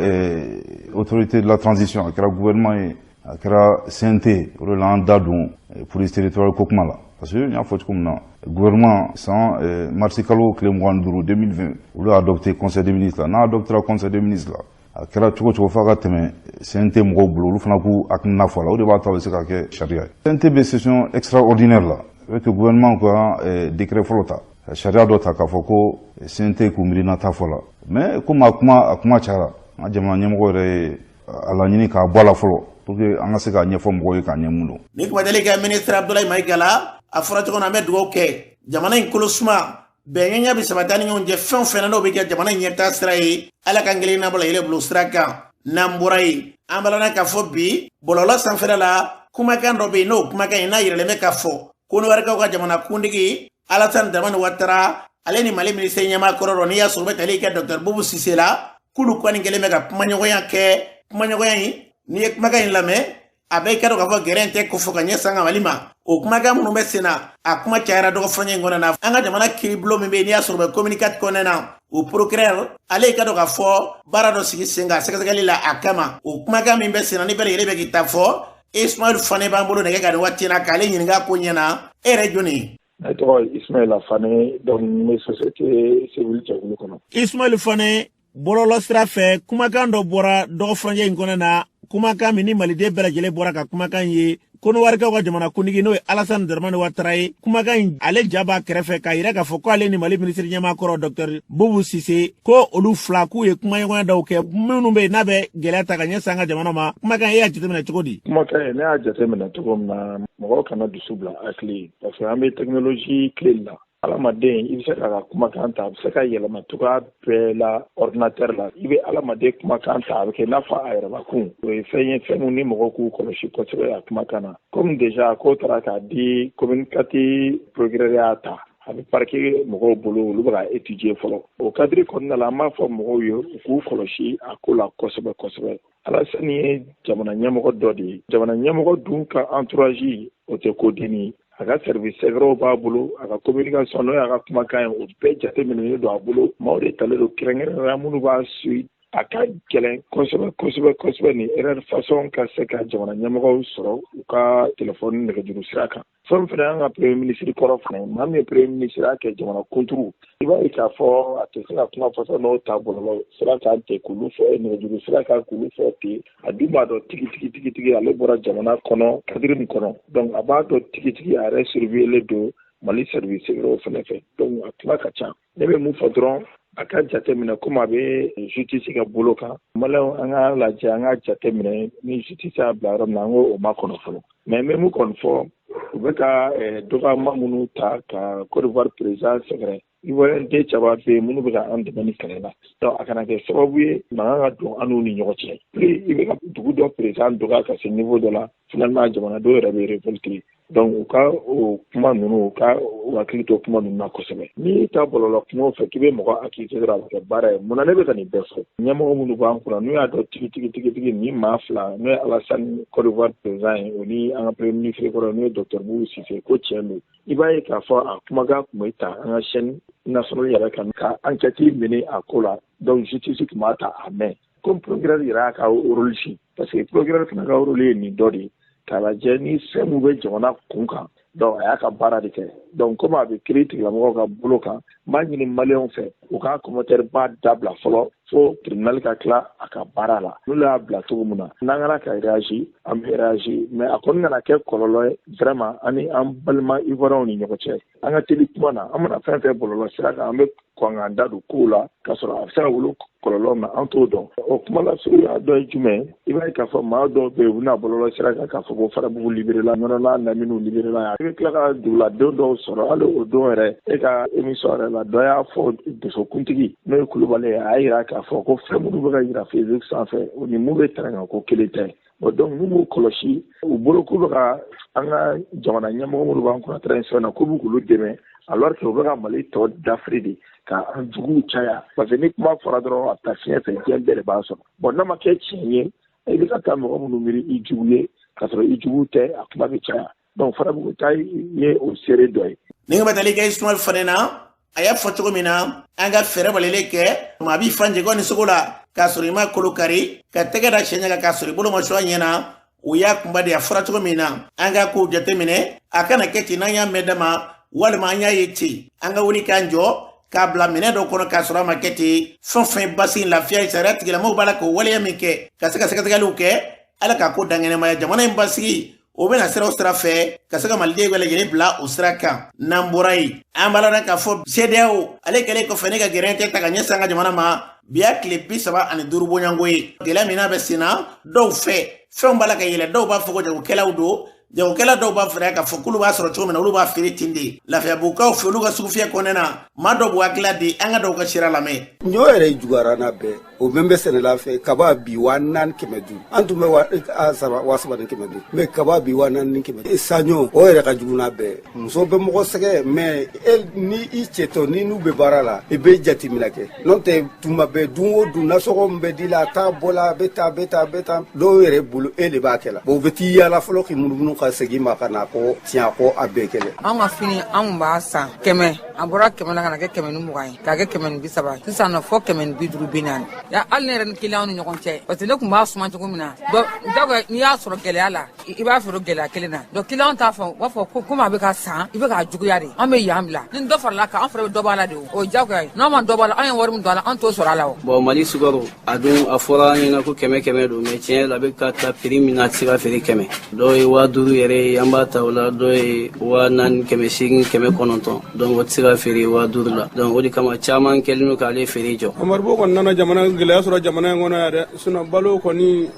autorité de la transition a kɛra gouvernement ye a kɛra CNT o de la an da don police territoriale ko kuma la parce que n y'a fɔ cogo min na gouvernement san marisi kalo tile 25 2020 olu y'a adopté conseil des ministres la n'a adoptera conseil des ministres la a kɛra cogo cogo f'a ka tɛmɛ CNT mɔgɔw bolo olu fana k'u hakilina fɔ a la o de b'a to a bɛ se ka kɛ sariya ye CNT bɛ session extraordinaire la avec gouvernement ka décret fɔlɔ ta sariya dɔ ta k'a fɔ ko CNT k'u miirina ta fɔ la mais comme a kuma cayara an ka jamana ɲɛmɔgɔ yɛrɛ ye a laɲini k'a bɔ a la fɔlɔ pour que an ka se k'a ɲɛfɔ mɔgɔw ye k'a ɲɛ mun don. ni kuma deli kɛ ministre Abdoulaye Mayiga la a fɔra cogo min na an bɛ dugawu kɛ jamana in kolo suma bɛngɛnya bi sabata ni ɲɔgɔn cɛ fɛn fɛn n'o bɛ kɛ jamana ɲɛtaa sira ye ala ka kelen nabɔla yɛlɛ bolo sira kan n'an bɔra yen an balana k'a fɔ bi bɔlɔlɔ sanfɛla la kumakan dɔ bɛ yen n'o kumakan in n'a yɛrɛlen bɛ k'a fɔ ko wɛrɛkaw ka jamana kuntigi Alassane Dramane Ouattara ale ni Mali ministre ɲɛmaa kɔrɔ dɔ n'i y'a sɔrɔ u bɛ tali kɛ Dr Boubou Cissé la k'olu kɔni kɛlen bɛ ka kumaɲɔgɔnya kɛ kumaɲɔgɔnya in n'i ye kumakan in lamɛn a bɛ ka dɔn k'a fɔ gɛrɛn tɛ ko fɔ ka ɲɛsan ka Mali ma o kumakan minnu bɛ sen na a kuma cayara dɔgɔfɔɲɛ in kɔnɔ na an ka jamana kiiribulon min bɛ yen n'i y'a sɔrɔ u bɛ communiqué kɔnɔna na o procureur ale ka dɔn k'a fɔ baara dɔ sigi sen kan sɛgɛsɛgɛli la a kama o kumakan min bɛ sen na ni bɛɛ lajɛlen bɛ k'i ta fɔ Ismaël Fane b'an bolo nɛgɛ ka nin waati in na k'ale ɲininka ko ɲɛna e yɛrɛ jɔnni ne tɔgɔ Ismaël Fane donc n bɛ société civile jɛkulu kɔnɔ. Ismaël Fane bɔlɔlɔ sira fɛ kumakan dɔ bɔra dɔgɔfɔɲɛ in kɔnɔ na kumakan min ni maliden bɛɛ lajɛlen bɔra ka kumakan ye Konowari ka jamana kuntigi n'o ye Alassane Dramane Ouattara ye kumakan in ale ja b'a kɛrɛfɛ k'a yira k'a fɔ ko ale ni Mali ministre ɲɛmaa kɔrɔ Dr Boubou Cissé ko olu fila k'u ye kumaɲɔgɔnya dɔw kɛ minnu bɛ yen n'a bɛ gɛlɛya ta ka ɲɛsin an ka jamana ma kumakan e y'a jateminɛ cogo di kumakan ye ne y'a jateminɛ cogo min na mɔgɔw kana dusu bila hakili parce que an bɛ technologie clé la Alamaden i bɛ se ka kumakan ta a bɛ se ka yɛlɛma cogoya bɛɛ la ordinateur la i bɛ Alamaden kumakan ta a bɛ kɛ i n'a fɔ a yɛrɛbakun o ye fɛn ye fɛn min ni mɔgɔw k'u kɔlɔsi kosɛbɛ a kumakan na comme déjà k'o taara k'a di communicateur procureur y'a ta a bɛ parquet mɔgɔw bolo olu bɛ ka étudier fɔlɔ o cadre kɔnɔna la an b'a fɔ mɔgɔw ye u k'u kɔlɔsi a ko la kosɛbɛ kosɛbɛ Alassane ye jamana ɲɛmɔgɔ dɔ de ye jamana ɲɛmɔgɔ dun ka entourage o tɛ ko denni a ka service sɛgɛrɛw b'a bolo a ka communication n'o y'a ka kumakan ye o bɛɛ jateminɛlen don a bolo maaw de talen don kɛrɛnkɛrɛnnenya minnu b'a suit a ka gɛlɛn kosɛbɛ ni erreur façon ka se ka jamana ɲɛmɔgɔw sɔrɔ u ka téléphone nɛgɛjuru sira kan fɛn fɛnɛ an ka premier ministre kɔrɔ fana maa min ye premier ministre a kɛ jamana kunturu i b'a ye k'a fɔ a tɛ se ka kuma fɔsɔ n'o ta bɔlɔlɔ sira kan ten k'olu fɔ nɛgɛjuru sira kan k'olu fɔ ten a dun b'a dɔn tigitigi ale bɔra jamana kɔnɔ kadiri min kɔnɔ donc a b'a dɔn tigitigi a yɛrɛ surveiller don Mali service sɛgɛrɛw fɛnɛ fɛ donc a kuma ka ca ne bɛ mun fɔ dɔrɔn a ka jateminɛ komi a bɛ justice ka bolo kan maliyɛnw an ka lajɛ an ka jateminɛ ni justice y'a bila yɔrɔ min na an k'o ma kɔnɔ fɔlɔ mais n bɛ mun kɔni fɔ u bɛ ka dɔgɔyama minnu ta ka Côte d'Ivoire président sɛgɛrɛ Ivoirien den caman bɛ yen minnu bɛ ka an dɛmɛ ni kɛlɛ la donc a kana kɛ sababu ye mankan ka don an n'u ni ɲɔgɔn cɛ plus i bɛ ka dugu dɔ président dɔgɔya ka se niveau dɔ la finalement jamana dɔw yɛrɛ bɛ révolter donc u ka o kuma ninnu u ka hakili to kuma ninnu na kosɛbɛ n'i ta bɔlɔlɔ kumaw fɛ k'i bɛ mɔgɔ accusé dɔrɔn a bɛ kɛ baara ye munna ne bɛ ka nin bɛɛ fɔ ɲɛmɔgɔ minnu b'an kunna n'u y'a dɔn tigitigi ni maa fila n'o ye Alassane Côte d'Ivoire président ye o ni an ka premier ministre kɔrɔ n'o ye Dr Boubou Cissé ko tiɲɛ don i b'a ye k'a fɔ a kumakan tun bɛ ta an ka chaîne nationale yɛrɛ kan ka enquête mener a ko la donc justice tun b'a ta a mɛn comme procureur yɛrɛ y'a ka rôle ci parce que procureur fana ka rôle ye nin dɔ de ye k'a lajɛ ni fɛn min bɛ jamana kun kan donc a y'a ka baara de kɛ donc comme a bɛ kiiri tigilamɔgɔw ka bolo kan n b'a ɲini maliyɛnw fɛ u ka commentaire ba dabila fɔlɔ fo tribunal ka tila a ka baara la n'olu y'a bila cogo min na n'an kana ka réagir an bɛ réagir mais a kɔni kana kɛ kɔlɔlɔ ye vraiment ani an balima ivoiriyɛnw ni ɲɔgɔn cɛ an ka teli kuma na an mana fɛn fɛn bɔlɔlɔ sira kan an bɛ kɔn k'an da don kow la k'a sɔrɔ a bɛ se ka wolo kɔlɔlɔ min an t'o dɔn o kuma la suguya dɔ ye jumɛn i b'a ye k'a fɔ maa dɔw bɛ yen u bɛna bɔlɔlɔ sira kan k'a fɔ ko Farabugu libéré la Nɔnɔla Lamini libéré la i bɛ tila ka duguladenw dɔw sɔrɔ hali o don yɛrɛ e ka émission yɛrɛ la dɔ y'a fɔ dosokuntigi n'o ye Kulubali ye a y'a jira k'a fɔ ko fɛn minnu bɛ ka jira Facebook sanfɛ o ni mun bɛ tɛrɛn kan ko kelen tɛ donc n'u b'u kɔlɔsi u bolo k'u bɛ ka an ka jamana ɲɛmɔgɔ minnu b'an kunna transition na k'u bɛ k'olu dɛmɛ alors que u bɛ ka Mali tɔ dafiri de ka an juguw caya parce que ni kuma fɔra dɔrɔn a taa fiɲɛ fɛ diɲɛ bɛɛ de b'a sɔrɔ bon n'a ma kɛ tiɲɛ ye i bɛ ka taa mɔgɔ minnu miiri i jugu ye k'a sɔrɔ i jugu tɛ a kuma bɛ caya donc Farabugu ta ye o seere dɔ ye. ni ka batali kɛ Ismaël Fane na a y'a fɔ cogo min na an ka fɛɛrɛ balalen kɛ maa b'i fan jɛgɛw ni sogo la k'a sɔrɔ i ma kolo kari ka tɛgɛ da cɛ ɲɛ k'a sɔrɔ i bolo ma sɔn a ɲɛ na o y'a kunba de a fɔra cogo min na an ka kow jateminɛ a kana kɛ ten n'an y'a mɛn dama walima an y'a ye ten an ka wuli k'an jɔ k'a bila minɛ dɔ kɔnɔ k'a sɔrɔ a ma kɛ ten fɛn fɛn basi lafiya ye sariya tigilamɔgɔw b'a la k'o waleya min kɛ ka se ka sɛgɛsɛgɛliw kɛ ala k'a ko dangɛnɛmaya jamana in basigi o bɛna sira o sira fɛ ka se ka maliden bɛɛ lajɛlen bila o sira kan n'an bɔra yen an b'a la k'a fɔ CEDEAO ale kɛlen kɔfɛ ne ka gɛrɛn tɛ ta ka ɲɛsin an ka jamana ma bi y'a tile 35 bɔɲɔngo ye gɛlɛya min n'a bɛ sen na dɔw fɛ fɛnw b'a la ka yɛlɛ dɔw b'a fɔ ko jagokɛlaw don jagokɛla dɔw b'a fɛrɛ k'a fɔ k'olu b'a sɔrɔ cogo min na olu b'a feere ten de lafiyabugukaw fɛ olu ka sugufiyɛ kɔnɔna na maa dɔw b'u hakili di an ka dɔw ka sira lamɛn. ɲɔ yɛrɛ juguyara n'a bɛɛ o min bɛ sɛnɛla fɛ kaba bi 4,500 an tun bɛ 3,700 mɛ kaba bi 4,500 saɲɔ o yɛrɛ ka jugu n'a bɛɛ muso bɛ mɔgɔ sɛgɛ mɛ ni i cɛtɔ ni n'u bɛ baara la i bɛ jateminɛ kɛ n'o tɛ tuma bɛɛ dun o dun nasɔgɔ min bɛ di la a t'a bɔ la a bɛ taa dɔw yɛrɛ bolo e de b'a kɛ la bon u bɛ t'i yaala fɔlɔ k'i munumunu ka segin ma ka na ko tiɲɛ ko a bɛɛ kɛlɛ. An ka fini an b'a san 100 a bɔra 100 la ka na kɛ 120 ye k'a kɛ 130 sisan nɔ fɔ 150 ya hali ne yɛrɛ ni kiliyanw ni ɲɔgɔn cɛ parce que ne tun b'a suma cogo min na donc n'i y'a sɔrɔ gɛlɛya la i b'a feere gɛlɛya kelen na donc kiliyanw t'a fɔ u b'a fɔ ko komi a bɛ ka san i bɛ k'a juguya de an bɛ yan bila ni dɔ farala kan an fana bɛ dɔ b'a la de o ye diyagoya ye n'an ma dɔ b'a la an ye wari min don a la an t'o sɔrɔ a la o. bon Mali sukaro a dun a fɔra an ɲɛna ko 100 don mais tiɲɛ la a bɛ ka taa prix min na a tɛ se ka feere 100 dɔw ye 5,000 yɛrɛ ye an b'a ta o la dɔw ye 4,800 8,900 donc o tɛ se ka feere 5,000 la donc o de kama caman kɛlen don k'ale feere jɔ. Amaribo kɔni nana jamana gɛlɛya sɔrɔ jamana in kɔnɔ yan dɛ sinon balo kɔni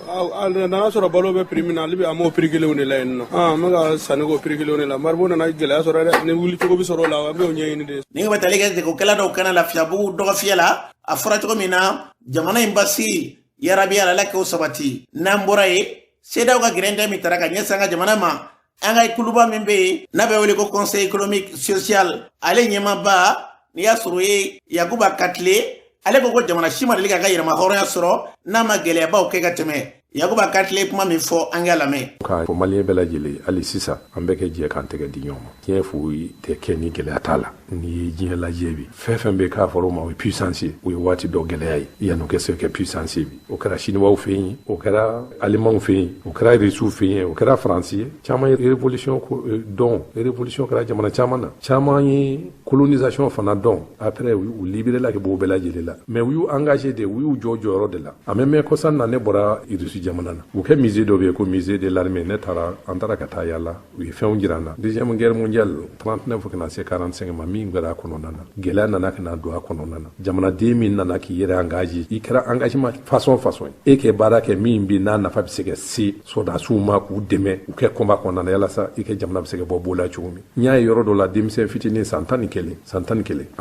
n'a sɔrɔ balo bɛ prix min na ale bɛ an m'o prix kelenw de la yen nɔ an bɛ ka sanni k'o prix kelenw de la Amaribo nana gɛlɛya sɔrɔ dɛ ni wuli cogo bɛ sɔrɔ o la an bɛ o ɲɛɲini de. ni bɛ tali kɛ jagokɛla dɔw kana lafiyabugu dɔgɔfiyɛ la a fɔra cogo min na jamana in basigi yarabi ala k'o sabati n'an bɔra ye CEDEAO ka gɛrɛntɛ min taara ka ɲɛsin an ka jamana ma an ka kuluba min bɛ yen n'a bɛ wele ko conseil économique social ale ɲɛmaaba n'i y'a sɔrɔ ye Yakuba Katile ale ko jamana si ma deli ka yɛrɛma hɔrɔnya sɔrɔ n'a ma gɛlɛyabaw kɛ ka tɛmɛ Yakuba Katile kuma min fɔ an ka lamɛn. Ka fɔ maliyɛn bɛɛ lajɛlen hali sisan an bɛ kɛ jɛ k'an tɛgɛ di ɲɔgɔn ma diɲɛ foyi tɛ kɛ ni gɛlɛya t'a la n'i ye diɲɛ lajɛ bi fɛn fɛn bɛ k'a fɔra o ma o ye puissance ye o ye waati dɔ gɛlɛya ye yan'o kɛ se kɛ puissance ye bi o kɛra chinois fɛ yen o kɛra alemans fɛ yen o kɛra russiw fɛ yen o kɛra faransi ye caman ye révolution dɔn révolution kɛra jamana caman na caman ye colonisation fana dɔn après u libéré la kɛ bɔ o bɛɛ lajɛlen la mais u y'u engagé de u y'u jɔ jɔyɔrɔ de la a mɛ mɛn kɔsan na ne bɔra Russie jamana na u kɛ musée dɔ bɛ yen ko musée de l'armée ne taara an taara ka taa yala u ye fɛnw jira n na deuxième guerre mondiale 39 fo ka na se 45 ma min kɛra a kɔnɔna na gɛlɛya nana ka na don a kɔnɔna na jamanaden min nana k'i yɛrɛ engagé i kɛra engagement façon ye e kɛ baara kɛ min bi n'a nafa bɛ se ka se sɔdasiw ma k'u dɛmɛ u kɛ combat kɔnɔna na yalasa i kɛ jamana bɛ se ka bɔ b'o la cogo min n y'a ye yɔrɔ dɔ la denmisɛn fitinin san 11 a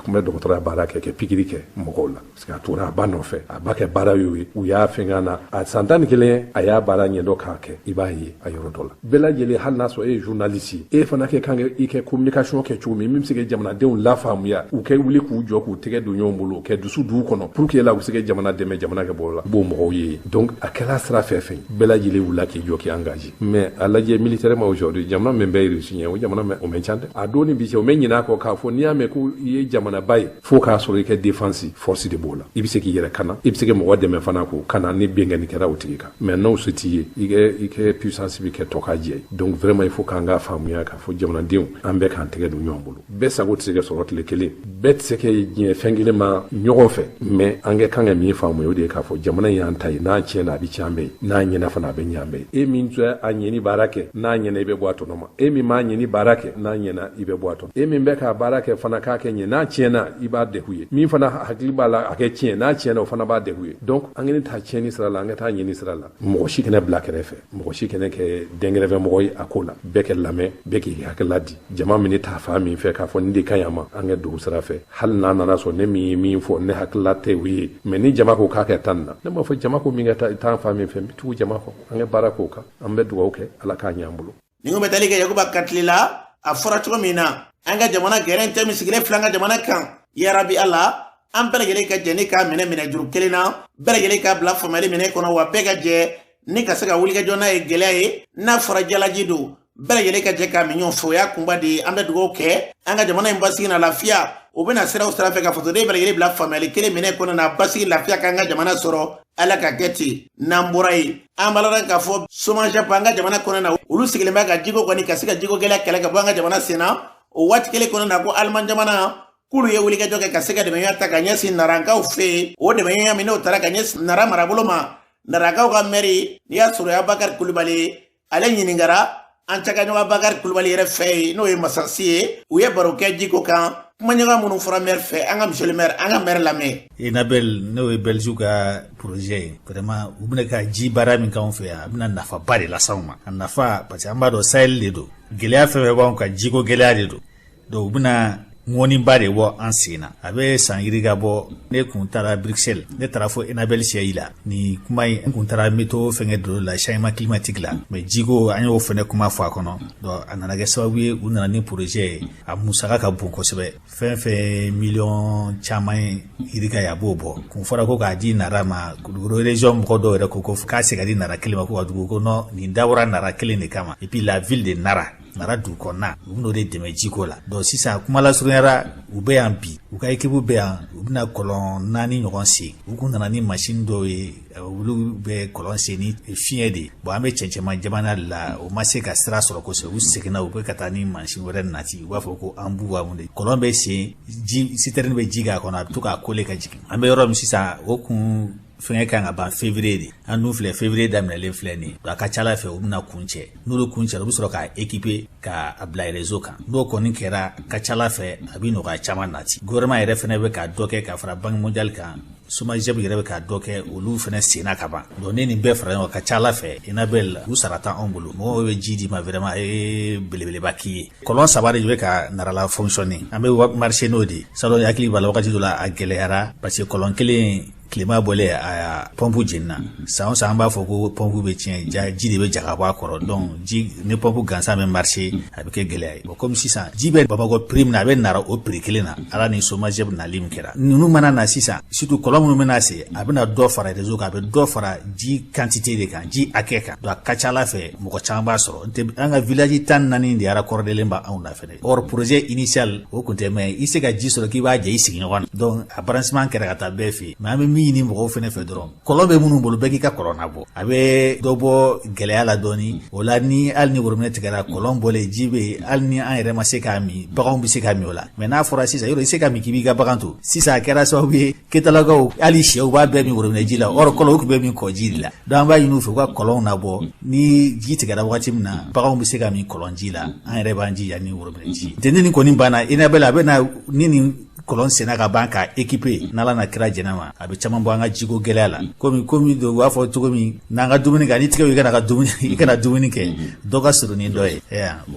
tun bɛ dɔgɔtɔrɔya baara kɛ pikiri kɛ mɔgɔw la parce que a tora a ba nɔfɛ a ba kɛ baara y'o ye u y'a fɛngɛ na a san 11 a y'a baara ɲɛdɔn k'a kɛ i b'a ye a yɔrɔ dɔ la bɛɛ lajɛlen hali n'a sɔrɔ e ye journaliste ye e fana kɛ kan i kɛ communication kɛ cogo min bɛ se ka jamanadenw lafaamuya u kɛ wuli k'u jɔ k'u tɛgɛ don ɲɔgɔn bolo kɛ dusu d'u kɔnɔ pour que la u se ka jamana dɛmɛ jamana kɛ bɔ la b'o mɔgɔw ye donc a kɛra sira fɛn fɛn bɛɛ lajɛlen wula k'i jɔ k'i engagé mais a lajɛ militairement aujourd'hui jamana min bɛ Russie ɲɛ o jamana o man ca dɛ a don ni bi cɛ o mɛ ɲin'a kɔ k'a fɔ n'i y'a mɛn ko i ye jamanaba ye fo k'a sɔrɔ i kɛ défense force de b'o la i bɛ se k'i yɛrɛ kana i bɛ se ka mɔgɔ dɛmɛ fana ko kana ni bɛnkɛni kɛra o tigi kan mais n'o se t'i ye i kɛ puissance bi kɛ tɔ ka jɛ donc vraiment il faut k'an ka faamuya k'a fɔ jamanadenw an bɛɛ k'an tɛgɛ don ɲɔgɔn bolo bɛɛ sago tɛ se ka sɔrɔ tile kelen bɛɛ tɛ se ka diɲɛ fɛn kelen ma ɲɔgɔn fɛ mais an ka kan ka min faamuya o de ye k'a fɔ jamana y'an ta ye n'a tiɲɛna a bɛ tiɲɛ an bɛɛ ye n'a ɲɛna fana a bɛ ɲɛ an bɛɛ ye e min tɛ a ɲɛni baara kɛ n'a ɲɛna i bɛ bɔ a tɔnɔ ma e min m'a ɲɛni baara kɛ n'a ɲɛna i bɛ bɔ a tɔnɔ e min bɛ k'a baara kɛ fana k'a kɛ ɲɛ n'a tiɲɛna i b'a degun ye min fana hakili b'a la a kɛ tiɲɛ n'a tiɲɛna o fana b'a degun ye donc an ka taa tiɲɛni sira la an ka taa ɲɛni sira la mɔgɔ si kana bila kɛrɛfɛ mɔgɔ si kana kɛ dɛnkɛrɛfɛ mɔgɔ ye a ko la bɛɛ kɛ lamɛn bɛɛ k'i hakilila di jama min t'a fa min fɛ k'a fɔ nin de ka ɲi a ma an ka dugu sira fɛ hali n'a nana sɔrɔ ne min ye min fɔ ne hakilila tɛ o ye mais ni jama ko k'a kɛ tan na ne b'a fɔ jama ko min ka taa fa min fɛ n bɛ tugu jama kɔ an ka baara k'o kan an bɛ dugawu kɛ ala k'a ɲɛ an bolo. ni ko bɛ tali kɛ Yakuba Katile la a fɔra cogo min na an ka jamana gɛrɛntɛ min sigilen filɛ an ka jamana kan yarabi ala an bɛɛ lajɛlen ka jɛ ni k'a minɛ juru kelen na bɛɛ lajɛlen k'a bila faamuyali minɛ kɔnɔ wa bɛɛ ka jɛ ni ka se ka wuli ka jɔ n'a ye gɛlɛya ye n'a fɔra jalaji don bɛɛ lajɛlen ka jɛ k'a min ɲɔgɔn fɛ o y'a kunba de ye an bɛ dugawu kɛ an ka jamana in basigi na lafiya o bɛna siraw sira fɛ ka fasoden bɛɛ lajɛlen bila faamuyali kelen minɛ kɔnɔ na basigi lafiya k'an ka jamana sɔrɔ ala ka kɛ ten n'an bɔra yen an b'a la k'a fɔ somajap an ka jamana kɔnɔ na olu sigilen bɛ ka jiko kɔni ka se ka jiko gɛlɛya kɛlɛ ka bɔ an ka jamana sen na o waati kelen kɔnɔ na ko aliman jamana k'olu ye wulikajɔ kɛ ka se ka dɛmɛya ta ka ɲɛsin narankaw fɛ yen o dɛmɛya min n'o taara ka ɲɛsin nara marabolo ma narakaw ka mɛri n'i y'a sɔrɔ Abubakari Kulibali ale ɲininkara an cɛkaɲɔgɔn Abubakari Kulibali yɛrɛ fɛ yen n'o ye masasi ye u ye baro kɛ jiko kan kuma ɲaga minnu fɔra maire fɛ an ka monsieur le maire an ka maire lamɛn. Enabel n'o ye Belgique ka projet ye vraiment u bɛna ka ji baara min k'anw fɛ yan a bɛna nafaba de las'anw ma a nafa parce que an b'a dɔn Sahel de don gɛlɛya fɛn fɛn b'anw kan jiko gɛlɛya de don donc u bɛna ŋɔniba de bɔ an sen na a bɛ san yiri ka bɔ ne kun taara Bruxelles ne taara fɔ Enabel siège la ni kuma in n kun taara météo fɛngɛ dolo la changement climatique la mais jiko an y'o fɛnɛ kuma fɔ a kɔnɔ donc a nana kɛ sababu ye u nana ni projet ye a musaka ka bon kosɛbɛ fɛn fɛn miliyɔn caman yiri ka ye a b'o bɔ kun fɔra ko k'a di Nara ma Kulukoro région mɔgɔ dɔw yɛrɛ ko k'a se ka di Nara kelen ma ko ka dugu ko non nin dabɔra Nara kelen de kama et puis la ville de Nara du kɔnɔna u bɛn'o de dɛmɛ jiko la donc sisan kuma lasurunyara u bɛ yan bi u ka équipe bɛ yan u bɛna kɔlɔn 4 ɲɔgɔn sen u kun nana ni machine dɔw ye olu bɛ kɔlɔn sen ni fiɲɛ de bon an bɛ cɛncɛnma jamana la o ma se ka sira sɔrɔ kosɛbɛ u seginna u bɛ ka taa ni machine wɛrɛ nati u b'a fɔ ko an b'u mun de kɔlɔn bɛ sen ji citerne bɛ ji k'a kɔnɔ a bɛ to k'a kole ka jigin an bɛ yɔrɔ min sisan o kun fɛngɛ kan ka ban février de an dun filɛ février daminɛlen filɛ nin a ka ca Ala fɛ u bɛna kun cɛ n'olu kun cɛra u bɛ sɔrɔ k'a équiper k'a bila réseau kan n'o kɔni kɛra ka ca Ala fɛ a bɛ nɔgɔya caman nati gouvernement yɛrɛ fɛnɛ bɛ ka dɔ kɛ ka fara banque mondiale kan SOMAGEP yɛrɛ bɛ ka dɔ kɛ olu fɛnɛ senna ka ban donc ne nin bɛɛ fara ɲɔgɔn kan ka ca Ala fɛ Enabel u sara t'an anw bolo mɔgɔw bɛ ji di ma vraiment ye belebeleba k'i ye kɔlɔn 3 de bɛ ka Narala fonctionner an bɛ marché n'o de salon hakili b'a la wagati dɔ la a gɛlɛyara parce que kɔlɔn kelen tilema bɔlen a pompe jenina san o san an b'a fɔ ko pompe bɛ tiɲɛ ji de bɛ ja ka bɔ a kɔrɔ donc ji ni pompe gansan bɛ marché a bɛ kɛ gɛlɛya ye bon comme sisan ji bɛ Bamakɔ prix min na a bɛ Nara o prix kelen na Ala ni SOMAGEP nali min kɛra ninnu mana na sisan surtout kɔlɔn minnu bɛna se a bɛna dɔ fara réseau kan a bɛ dɔ fara ji quantité de kan ji hakɛ kan donc a ka ca Ala fɛ mɔgɔ caman b'a sɔrɔ an ka village 14 de yara kɔrɔdelen b'a anw na fɛnɛ or projet initial o kun tɛ mais i se ka ji sɔrɔ k'i b'a jɛ i sigiɲɔgɔn na donc a branchement kɛra ka taa bɛɛ fɛ mais an bɛ min ɲini mɔgɔw fɛnɛ fɛ dɔrɔn kɔlɔn bɛ minnu bolo bɛɛ k'i ka kɔlɔn nabɔ a bɛ dɔ bɔ gɛlɛya la dɔɔni o la ni hali ni worobinɛ tigɛra kɔlɔn bɔlen ji bɛ hali ni an yɛrɛ ma se k'a min baganw bɛ se k'a min o la mais n'a fɔra sisan yɔrɔ i se ka min k'i b'i ka bagan to sisan a kɛra sababu ye ketalakaw hali sɛw b'a bɛɛ min worobinɛ ji la or kɔlɔn u tun bɛ min kɔ ji de la donc an b'a ɲini u fɛ u ka kɔlɔnw nabɔ ni ji tigɛra wagati min na baganw bɛ se ka min kɔlɔn ji la an yɛrɛ b'an jija ni worobinɛ ji tɛ ni nin kɔni banna Enabel a bɛ na ni nin kɔlɔn senna ka ban ka équiper n'Ala na kira jɛnɛ ma a bɛ caman bɔ an ka jiko gɛlɛya la komi do u b'a fɔ cogo min n'an ka dumuni kɛ ni tigɛ i kana dumuni kɛ dɔ ka surun ni dɔ ye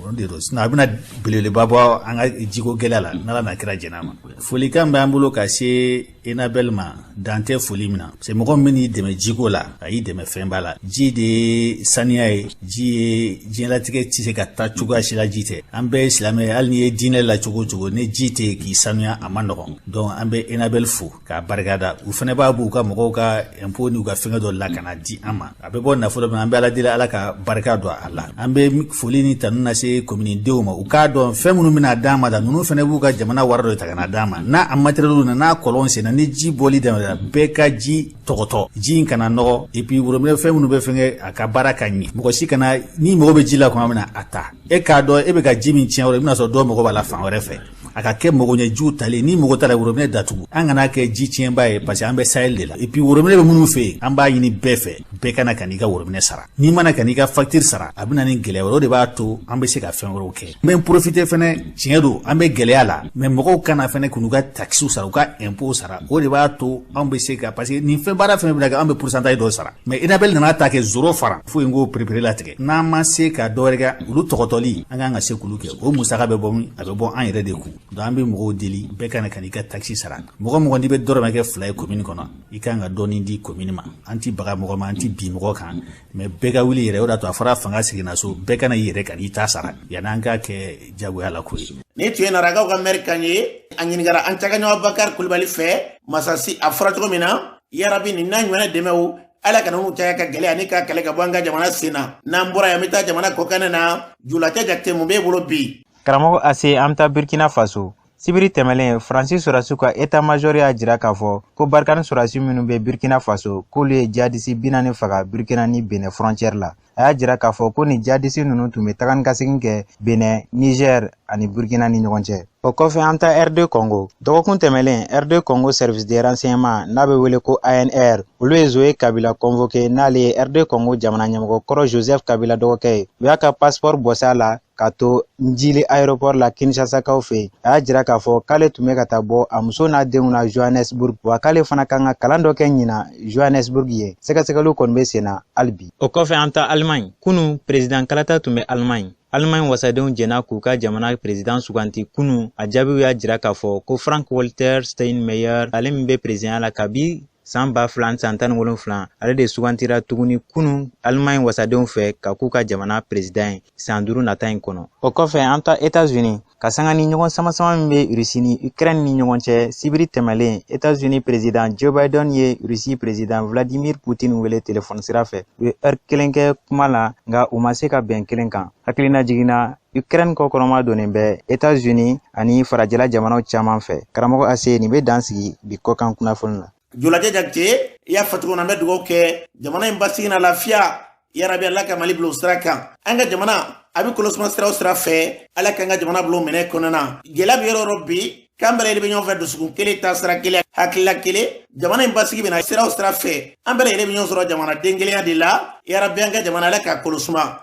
o de don sinon a bɛna belebeleba bɔ an ka jiko gɛlɛya la n'Ala na kira jɛnɛ ma folikan b'an bolo ka se Enabel ma dan tɛ foli min na parce que mɔgɔ min bɛ n'i dɛmɛ jiko la a y'i dɛmɛ fɛn b'a la ji de ye saniya ye ji ye diɲɛlatigɛ tɛ se ka taa cogoya si la ji tɛ an bɛɛ ye silamɛ hali n'i ye diinɛ la cogo o cogo ni ji tɛ k'i sanuya a ma nɔgɔn donc an bɛ Enabel fo k'a barikada u fɛnɛ b'a b'u ka mɔgɔw ka impôt n'u ka fɛngɛ dɔ la ka na di an ma a bɛ bɔ nafolo min an bɛ Ala deli Ala ka barika don a la an bɛ foli ni tanu lase commune denw ma u k'a dɔn fɛn minnu bɛna d'an ma da ninnu fɛnɛ b'u ka jamana wari dɔ ta ka na d'an ma n'a matériel na n'a kɔlɔn senna ni ji bɔli daminɛna bɛɛ ka ji tɔgɔtɔ ji in kana nɔgɔ et puis worobinɛ fɛn minnu bɛ fɛngɛ a ka baara ka ɲɛ mɔgɔ si kana ni mɔgɔ bɛ ji la kuma min na a ta e k'a dɔn e bɛ ka ji min tiɲɛ wɛrɛ i bɛna sɔrɔ dɔw mɔgɔ b'a la fan wɛrɛ fɛ a ka kɛ magoɲɛjiw talen ni mɔgɔ taara worobinɛ datugu an kana kɛ ji tiɲɛba ye parce que an bɛ Sahel de la et puis worobinɛ bɛ minnu fɛ yen an b'a ɲini bɛɛ fɛ bɛɛ kana ka n'i ka worobinɛ sara n'i mana ka n'i ka facture sara a bɛna ni gɛlɛya wɛrɛ o de b'a to an bɛ se ka fɛn wɛrɛw kɛ n bɛ profiter fɛnɛ tiɲɛ don an bɛ gɛlɛya la mais mɔgɔw kana fɛnɛ k'u ka taxes sara u ka impôt sara o de b'a to an bɛ se ka parce que nin fɛn baara fɛn bɛ kɛ an bɛ pourcentage dɔ sara mais Enabel nana ta kɛ 0 fara fo yen ko prépare latigɛ n'an ma se ka dɔ wɛrɛ kɛ olu tɔgɔtɔli an kan ka se k'olu kɛ o musaka bɛ bɔ min a bɛ bɔ an yɛrɛ de kun donc an bɛ mɔgɔw deli bɛɛ kana ka n'i ka taxes sara mɔgɔ mɔgɔ n'i bɛ dɔrɔmɛ kɛ 2 ye commune kɔnɔ i kan ka dɔɔni di commune ma an ti baga mɔgɔ ma an ti bi mɔgɔ kan mais bɛɛ ka wuli yɛrɛ o da to a fɔra fanga seginna so bɛɛ kana i yɛrɛ ka n'i ta sara yan'an ka kɛ jagoya la ko ye ni tun ye Narakaw ka maire kan ye a ɲininkara an cagaɲɔgɔn Bakari Kulibali fɛ masasi a fɔra cogo min na yarabi nin n'a ɲɔgɔnna dɛmɛw Ala kana n'u caya ka gɛlɛya ni ka kɛlɛ ka bɔ an ka jamana sen na n'an bɔra yan n bɛ taa jamana kɔkanna na Julakɛ Jakite mun b'e bolo bi karamɔgɔ Ase an bɛ taa Burkina Faso sibiri tɛmɛlen Faransi sɔrɔdasiw ka état major y'a jira k'a fɔ ko Barkhane sɔrɔdasi minnu bɛ Burkina Faso k'olu ye jihadisi 40 faga Burkina ni Benin frontière la a y'a jira k'a fɔ ko ni jihadisi ninnu tun bɛ taga ni ka segin kɛ Benin, Niger ani Burkina ni ɲɔgɔn cɛ. O kɔfɛ an bɛ taa RD Congo. Dɔgɔkun tɛmɛlen RD Congo service de renseignement n'a bɛ wele ko ANR olu ye Zoe Kabila convoqué n'ale ye RD Congo jamana ɲɛmɔgɔ kɔrɔ Joseph Kabila dɔgɔkɛ ye. U y'a ka passeport bɔs'a la k'a to Njili aéroport la Kinshasa-kaw fɛ a y'a jira k'a fɔ k'ale tun bɛ ka taa bɔ a muso n'a denw na Johannesburg wa k'ale fana kan ka kalan dɔ kɛ ɲina Johannesburg ye. Sɛgɛsɛgɛliw kɔni bɛ sen na hali bi. O kɔfɛ an ta Allemagne. Kunu président Kalata tun bɛ Allemagne. Allemagne wasadenw jɛna k'u ka jamana président suganti kunu. A jaabiw y'a jira k'a fɔ ko Frank-Walter Steinmeier ale min bɛ président la kabi san 2017 ale de sugantira tuguni kunu Allemagne wasadenw fɛ ka k'u ka jamana président ye san 5 nata in kɔnɔ. O kɔfɛ an ta États-Unis ka sanga ni ɲɔgɔn sama min bɛ Russie ni Ukraine ni ɲɔgɔn cɛ sibiri tɛmɛlen États-Unis président Joe Biden ye Russie président Vladimir Poutine wele téléphone sira fɛ. U ye heure kelen kɛ kuma la nka u ma se ka bɛn kelen kan. Hakilina jiginna Ukraine kɔkɔrɔma donnen bɛ États-Unis ani farajɛla jamanaw caman fɛ. Karamɔgɔ Ase nin bɛ dan sigi bi kɔkan kunnafoni la. Jolajɛ Jakite i y'a fɔ cogo min na an bɛ dugawu kɛ jamana in basigi na lafiya yarabi Ala ka Mali bila o sira kan. An ka jamana a bɛ kɔlɔsima sira o sira fɛ Ala ka an ka jamana bila o minɛ kɔnɔna na. Gɛlɛya bɛ yɔrɔ o yɔrɔ bi k'an bɛɛ lajɛlen bɛ ɲɔgɔn fɛ dusukun kelen ta sira kelen hakilila kelen jamana in basigi bɛ na sira o sira fɛ an bɛɛ lajɛlen bɛ ɲɔgɔn sɔrɔ jamanaden kelenya de la yarabi an ka jamana Ala ka kɔlɔsima